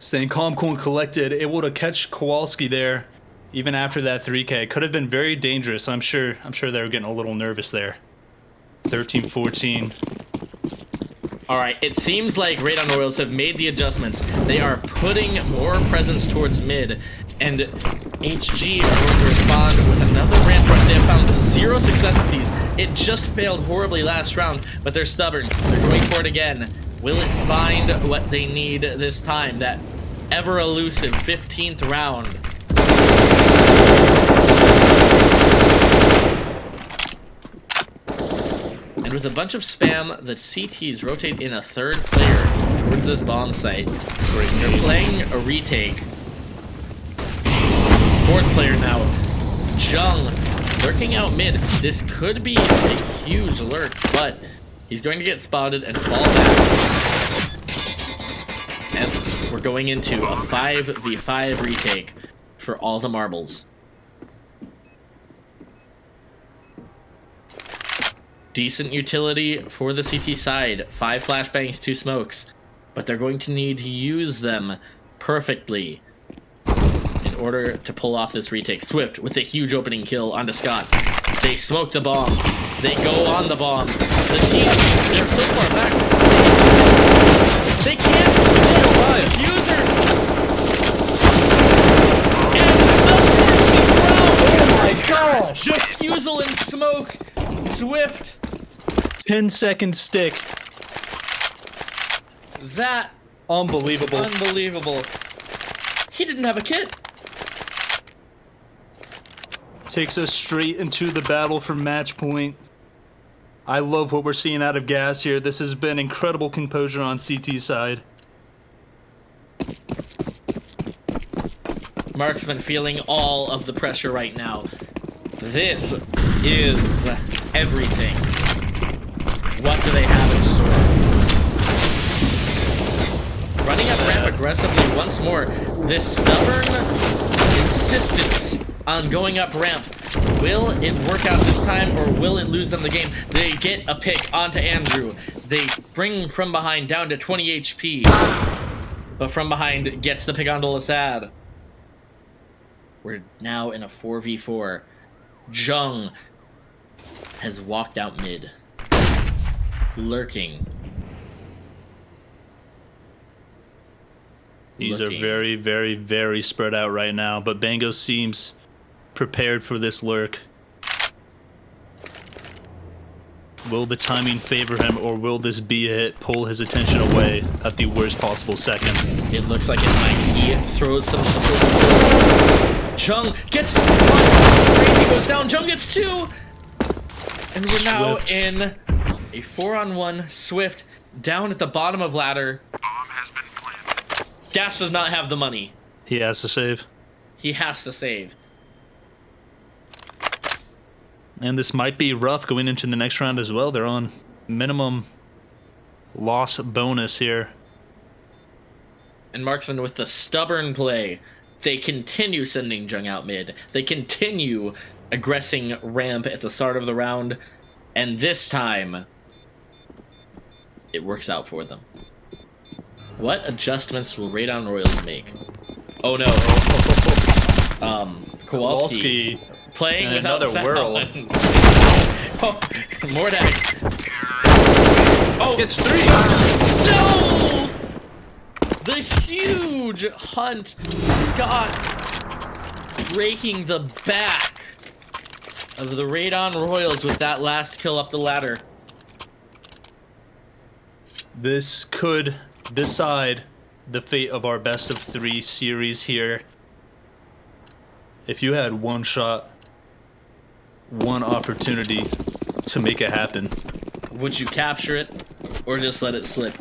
Speaker 1: staying calm, cool, and collected, able to catch Kowalski there. Even after that 3K, it could have been very dangerous. I'm sure they were getting a little nervous there. 13-14.
Speaker 3: All right, it seems like Radon Royals have made the adjustments. They are putting more presence towards mid, and HG are going to respond with another ramp rush. They have found 0 success with these. It just failed horribly last round, but they're stubborn. They're going for it again. Will it find what they need this time? That ever elusive 15th round. And with a bunch of spam, the CTs rotate in a third player towards this bomb site. They're playing a retake. Fourth player now. Jung lurking out mid. This could be a huge lurk, but he's going to get spotted and fall back. As we're going into a 5v5 retake for all the marbles. Decent utility for the CT side. 5 flashbangs, 2 smokes. But they're going to need to use them perfectly in order to pull off this retake. Swift with a huge opening kill onto Scott. They smoke the bomb. They go on the bomb. The team, they're so far back. They can't get a diffuser. And the 14th round. Oh my gosh! Diffusal and smoke. Swift.
Speaker 1: 10-second stick.
Speaker 3: That.
Speaker 1: Unbelievable.
Speaker 3: Unbelievable. He didn't have a kit.
Speaker 1: Takes us straight into the battle for match point. I love what we're seeing out of Gas here. This has been incredible composure on CT side.
Speaker 3: Marksmen feeling all of the pressure right now. This is everything. What do they have in store? Running up ramp aggressively once more. This stubborn insistence on going up ramp. Will it work out this time, or will it lose them the game? They get a pick onto Andrew. They bring from behind down to 20 HP. But from behind gets the pick onto Lasad. We're now in a 4v4. Jung has walked out mid. Lurking.
Speaker 1: These are very, very, very spread out right now, but Bango seems prepared for this lurk. Will the timing favor him, or will this be a hit, pull his attention away at the worst possible second?
Speaker 3: It looks like it might. He throws some support. Jung gets one. Crazy goes down. Jung gets 2. And we're now
Speaker 1: Swift.
Speaker 3: in a 4-on-1. Swift down at the bottom of ladder.
Speaker 2: Bomb has been planted.
Speaker 3: Gas does not have the money.
Speaker 1: He has to save.
Speaker 3: He has to save.
Speaker 1: And this might be rough going into the next round as well. They're on minimum loss bonus here.
Speaker 3: And Marksmen with the stubborn play. They continue sending Jung out mid. They continue aggressing ramp at the start of the round. And this time, it works out for them. What adjustments will Radon Royals make? Oh no. Kowalski playing
Speaker 1: in
Speaker 3: without
Speaker 1: another
Speaker 3: sound.
Speaker 1: world.
Speaker 3: Oh, Mordak. Oh,
Speaker 1: Gets 3.
Speaker 3: no! The huge hunt. Scott breaking the back of the Radon Royals with that last kill up the ladder.
Speaker 1: This could decide the fate of our best of 3 series here. If you had one shot, one opportunity to make it happen,
Speaker 3: Would you capture it or just let it slip?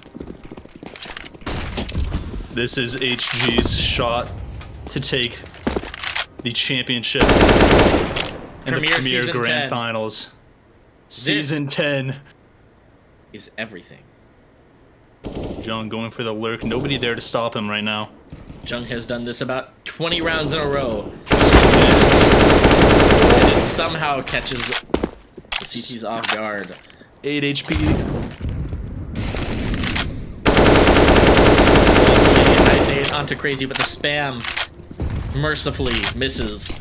Speaker 1: this is HG's shot to take the championship and the
Speaker 3: Premier
Speaker 1: Premier
Speaker 3: Season
Speaker 1: Grand
Speaker 3: 10.
Speaker 1: Finals. Season 10.
Speaker 3: Is everything.
Speaker 1: Jung going for the lurk. Nobody there to stop him right now.
Speaker 3: Jung has done this about 20 rounds in a row. And it somehow catches the CTs off guard.
Speaker 1: 8 HP.
Speaker 3: Nice aid onto Crazy, but the spam mercifully misses.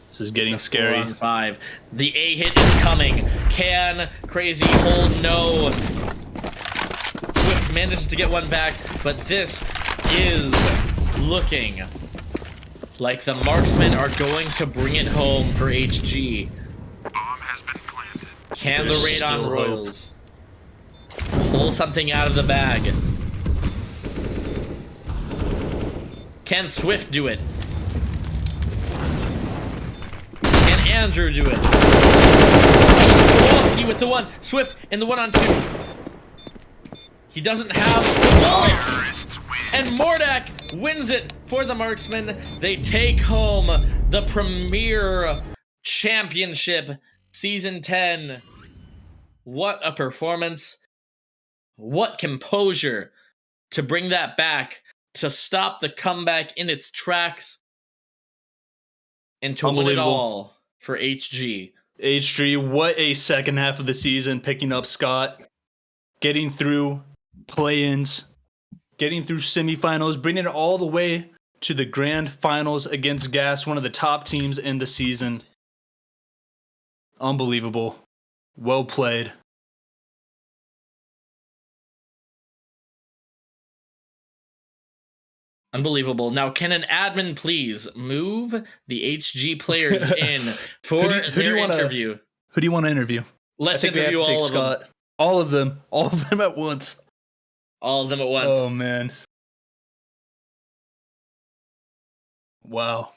Speaker 1: This is getting
Speaker 3: It's a
Speaker 1: scary.
Speaker 3: 4-on-5. The A hit is coming. Can Crazy hold? No. Swift manages to get one back, but this is looking like the Marksmen are going to bring it home for HG.
Speaker 2: Bomb has been planted.
Speaker 3: Can
Speaker 1: There's
Speaker 3: the
Speaker 1: still
Speaker 3: Radon
Speaker 1: hope.
Speaker 3: Royals pull something out of the bag? Can Swift do it? Andrew do it. Kowalski with the one. Swift in the 1-on-2. He doesn't have bullets. And Mordak wins it for the Marksmen. They take home the Premier Championship Season 10. What a performance. What composure to bring that back, to stop the comeback in its tracks, and to win it all for HG.
Speaker 1: HG, what a second half of the season, picking up Scott, getting through play-ins, getting through semifinals, bringing it all the way to the grand finals against Gas, one of the top teams in the season. Unbelievable. Well played.
Speaker 3: Unbelievable. Now, can an admin please move the HG players in for their interview?
Speaker 1: Who do you want to interview?
Speaker 3: Let's interview all of them.
Speaker 1: All of them. All of them at once.
Speaker 3: All of them at once.
Speaker 1: Oh, man. Wow.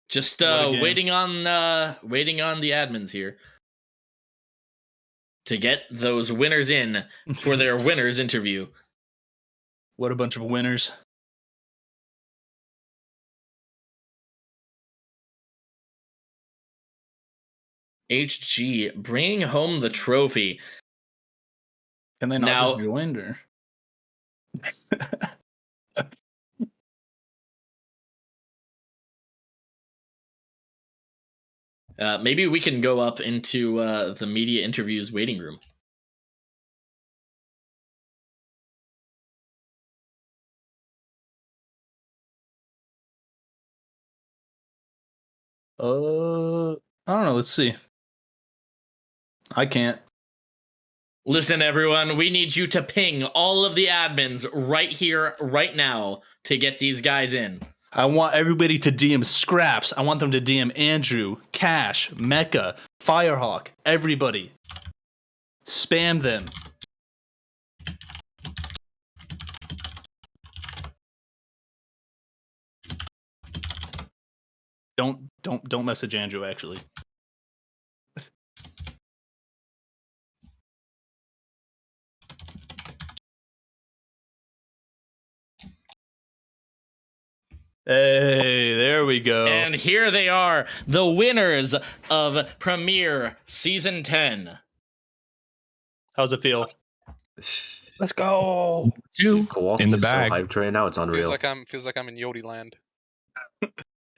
Speaker 3: Just waiting on the admins here to get those winners in for their winners interview.
Speaker 1: What a bunch of winners.
Speaker 3: HG bringing home the trophy.
Speaker 1: Can they not just join, or?
Speaker 3: Maybe we can go up into the media interviews waiting room.
Speaker 1: I don't know. Let's see. I can't.
Speaker 3: Listen, everyone, we need you to ping all of the admins right here, right now, to get these guys in.
Speaker 1: I want everybody to DM Scraps. I want them to DM Andrew, Cash, Mecca, Firehawk, everybody. Spam them. Don't message Andrew, actually. Hey, there we go.
Speaker 3: And here they are, the winners of Premier Season 10.
Speaker 1: How's it feel?
Speaker 4: Let's go.
Speaker 5: Dude, Kowalski
Speaker 4: in the
Speaker 5: is
Speaker 4: bag.
Speaker 5: so hyped right now. It's unreal.
Speaker 2: Feels like I'm in Yodi land.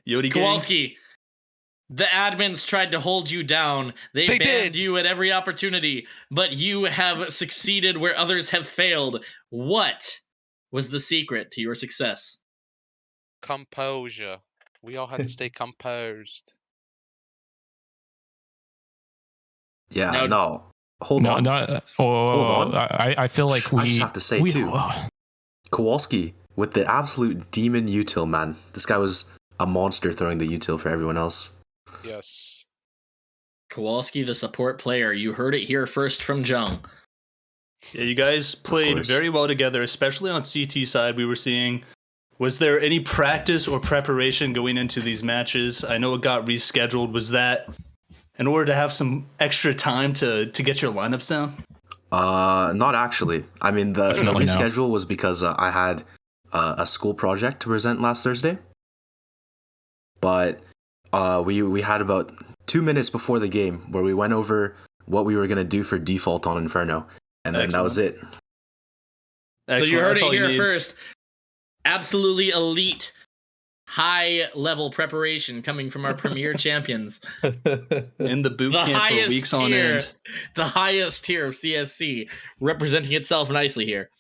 Speaker 1: Yodi
Speaker 3: Kowalski, the admins tried to hold you down. They banned you at every opportunity, but you have succeeded where others have failed. What was the secret to your success?
Speaker 2: Composure. We all had to stay composed.
Speaker 5: Yeah,
Speaker 3: Now-
Speaker 5: no. Hold on.
Speaker 4: Hold on. I feel like
Speaker 5: I just have to say, too, Kowalski with the absolute demon util, man. This guy was a monster throwing the util for everyone else.
Speaker 2: Yes.
Speaker 3: Kowalski, the support player. You heard it here first from Jung.
Speaker 1: Yeah, you guys played very well together, especially on CT side. We were seeing, was there any practice or preparation going into these matches? I know it got rescheduled. Was that in order to have some extra time to get your lineups down?
Speaker 5: Not actually. I mean, the reschedule was because I had a school project to present last Thursday. But we had about 2 minutes before the game where we went over what we were going to do for default on Inferno. And then that was it.
Speaker 3: So you heard it here first. Absolutely elite, high-level preparation coming from our premier champions.
Speaker 1: In the boot camp for weeks on end.
Speaker 3: The highest tier of CSC, representing itself nicely here.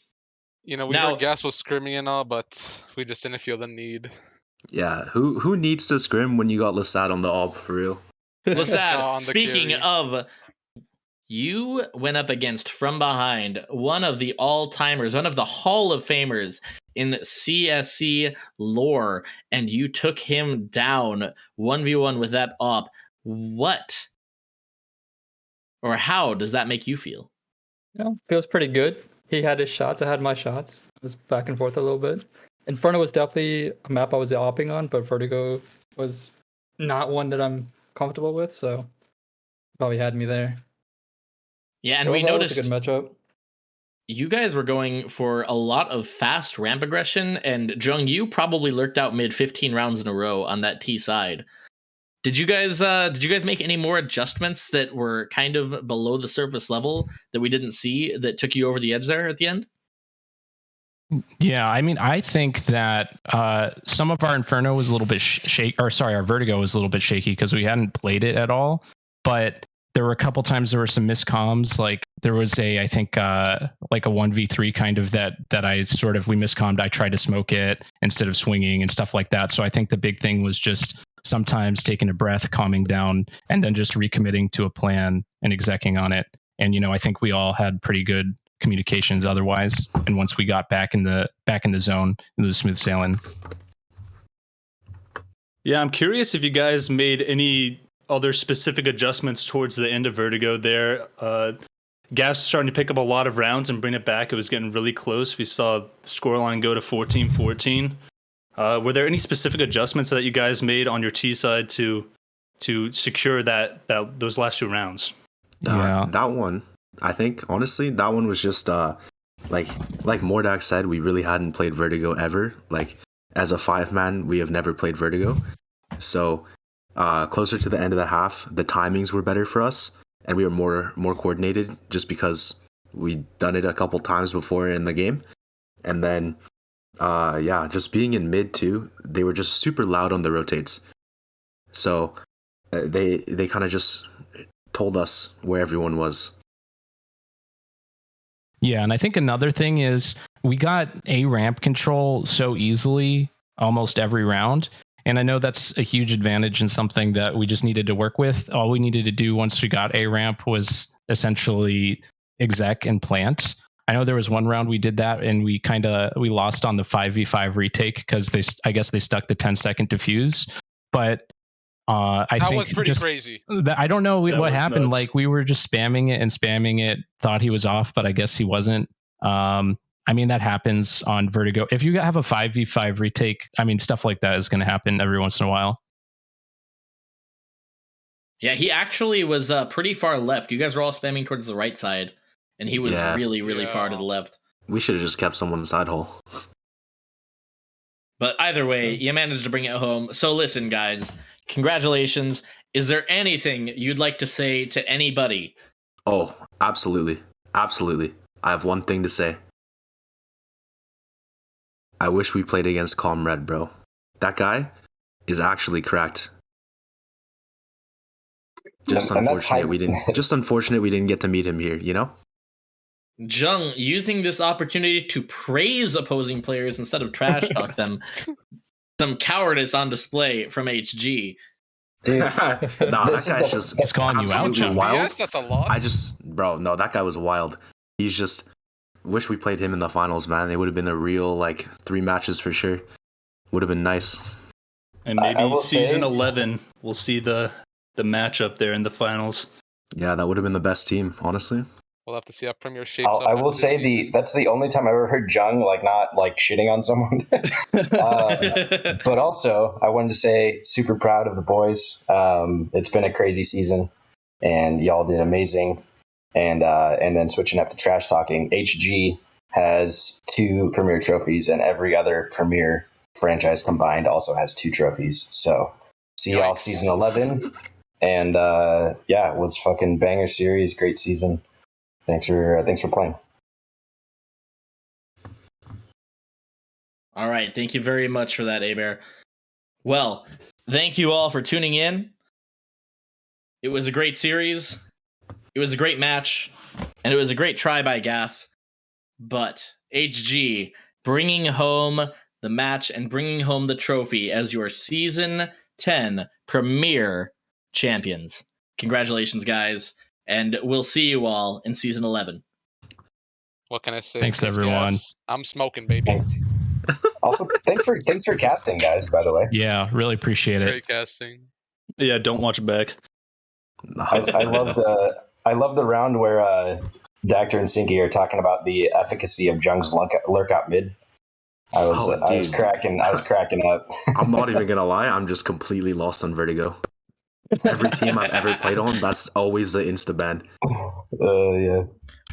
Speaker 2: You know, we heard Gas was scrimming and all, but we just didn't feel the need.
Speaker 5: Yeah, who needs to scrim when you got Lasad on the op, for real?
Speaker 3: Lasad, speaking of, you went up against from behind one of the all-timers, one of the Hall of Famers in CSC lore, and you took him down 1v1 with that op. What or how does that make you feel?
Speaker 4: Feels pretty good. He had his shots, I had my shots. It was back and forth a little bit. Inferno was definitely a map I was opping on, but Vertigo was not one that I'm comfortable with, so probably had me there.
Speaker 3: Yeah, and
Speaker 4: So
Speaker 3: we
Speaker 4: overall, it's
Speaker 3: noticed
Speaker 4: a good matchup.
Speaker 3: you guys were going for a lot of fast ramp aggression, and Jung, you probably lurked out mid 15 rounds in a row on that T side. Did you guys make any more adjustments that were kind of below the surface level that we didn't see that took you over the edge there at the end?
Speaker 6: Yeah, I mean, I think that some of our Inferno was a little bit our Vertigo was a little bit shaky because we hadn't played it at all. But there were a couple times there were some miscomms. Like there was I think like a 1v3 kind of that I sort of we miscommed. I tried to smoke it instead of swinging and stuff like that. So I think the big thing was just sometimes taking a breath, calming down, and then just recommitting to a plan and execing on it. And I think we all had pretty good communications otherwise, and once we got back in the zone, it was smooth sailing.
Speaker 1: Yeah, I'm curious if you guys made any other specific adjustments towards the end of Vertigo there. Gas was starting to pick up a lot of rounds and bring it back. It was getting really close. We saw the scoreline go to 14-14. Were there any specific adjustments that you guys made on your T side to secure those last 2 rounds?
Speaker 5: That one, I think, honestly, that one was just like Mordak said, we really hadn't played Vertigo ever. Like as a 5-man, we have never played Vertigo. So closer to the end of the half, the timings were better for us, and we were more coordinated just because we'd done it a couple times before in the game. And then just being in mid too, they were just super loud on the rotates. So they kind of just told us where everyone was.
Speaker 6: Yeah, and I think another thing is we got A ramp control so easily almost every round. And I know that's a huge advantage and something that we just needed to work with. All we needed to do once we got A ramp was essentially exec and plant. I know there was one round we did that and we lost on the 5v5 retake because I guess they stuck the 10-second diffuse. But I think
Speaker 2: that was pretty crazy.
Speaker 6: I don't know what happened.
Speaker 1: Nuts.
Speaker 6: Like we were just spamming it, thought he was off, but I guess he wasn't. I mean, that happens on Vertigo. If you have a 5v5 retake, I mean, stuff like that is going to happen every once in a while.
Speaker 3: Yeah, he actually was pretty far left. You guys were all spamming towards the right side, and he was really far to the left.
Speaker 5: We should have just kept someone in the side hole.
Speaker 3: But either way, you managed to bring it home. So listen, guys, congratulations. Is there anything you'd like to say to anybody?
Speaker 5: Oh, absolutely. Absolutely. I have one thing to say. I wish we played against Comrade, bro. That guy is actually cracked. Just unfortunate we didn't get to meet him here, you know?
Speaker 3: Jung, using this opportunity to praise opposing players instead of trash talk them. Some cowardice on display from HG.
Speaker 7: Dude,
Speaker 5: that guy's just
Speaker 6: calling you out, Jung.
Speaker 5: wild.
Speaker 2: Yes, that's a lot.
Speaker 5: That guy was wild. He's just wish we played him in the finals, man. It would have been a real 3 matches for sure. Would have been nice.
Speaker 1: And maybe season 11 we'll see the matchup there in the finals.
Speaker 5: Yeah, that would have been the best team, honestly.
Speaker 2: We'll have to see how Premier shapes up.
Speaker 7: I will say that's the only time I ever heard Jung not shitting on someone. But also, I wanted to say super proud of the boys. It's been a crazy season, and y'all did amazing. And then switching up to trash talking, HG has 2 Premier trophies, and every other Premier franchise combined also has 2 trophies. So see y'all season 11, and it was fucking banger series, great season. Thanks for playing.
Speaker 3: All right, thank you very much for that, Abear. Well, thank you all for tuning in. It was a great series. It was a great match, and it was a great try by Gas. But HG bringing home the match and bringing home the trophy as your Season 10 Premier Champions. Congratulations, guys, and we'll see you all in Season 11.
Speaker 2: What can I say?
Speaker 6: Thanks, everyone.
Speaker 2: I'm smoking, baby.
Speaker 7: Thanks. Also, thanks for casting, guys, by the way.
Speaker 6: Yeah, really appreciate it.
Speaker 2: Great casting.
Speaker 1: Yeah, don't watch it back.
Speaker 7: I love the round where Dactor and Sinky are talking about the efficacy of Jung's lurk out mid. I was cracking up.
Speaker 5: I'm not even gonna lie, I'm just completely lost on Vertigo. Every team I've ever played on, that's always the insta ban.
Speaker 7: Yeah.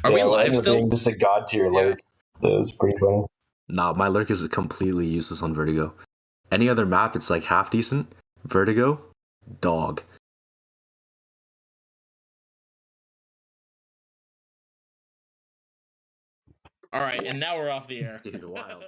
Speaker 3: Are we
Speaker 7: Yeah,
Speaker 3: live
Speaker 7: ended up
Speaker 3: still?
Speaker 7: being just a god tier
Speaker 2: Yeah.
Speaker 7: lurk. That was pretty funny.
Speaker 5: Nah, my lurk is completely useless on Vertigo. Any other map, it's like half decent. Vertigo, dog.
Speaker 3: All right, and now we're off the air.
Speaker 5: Dude, wild.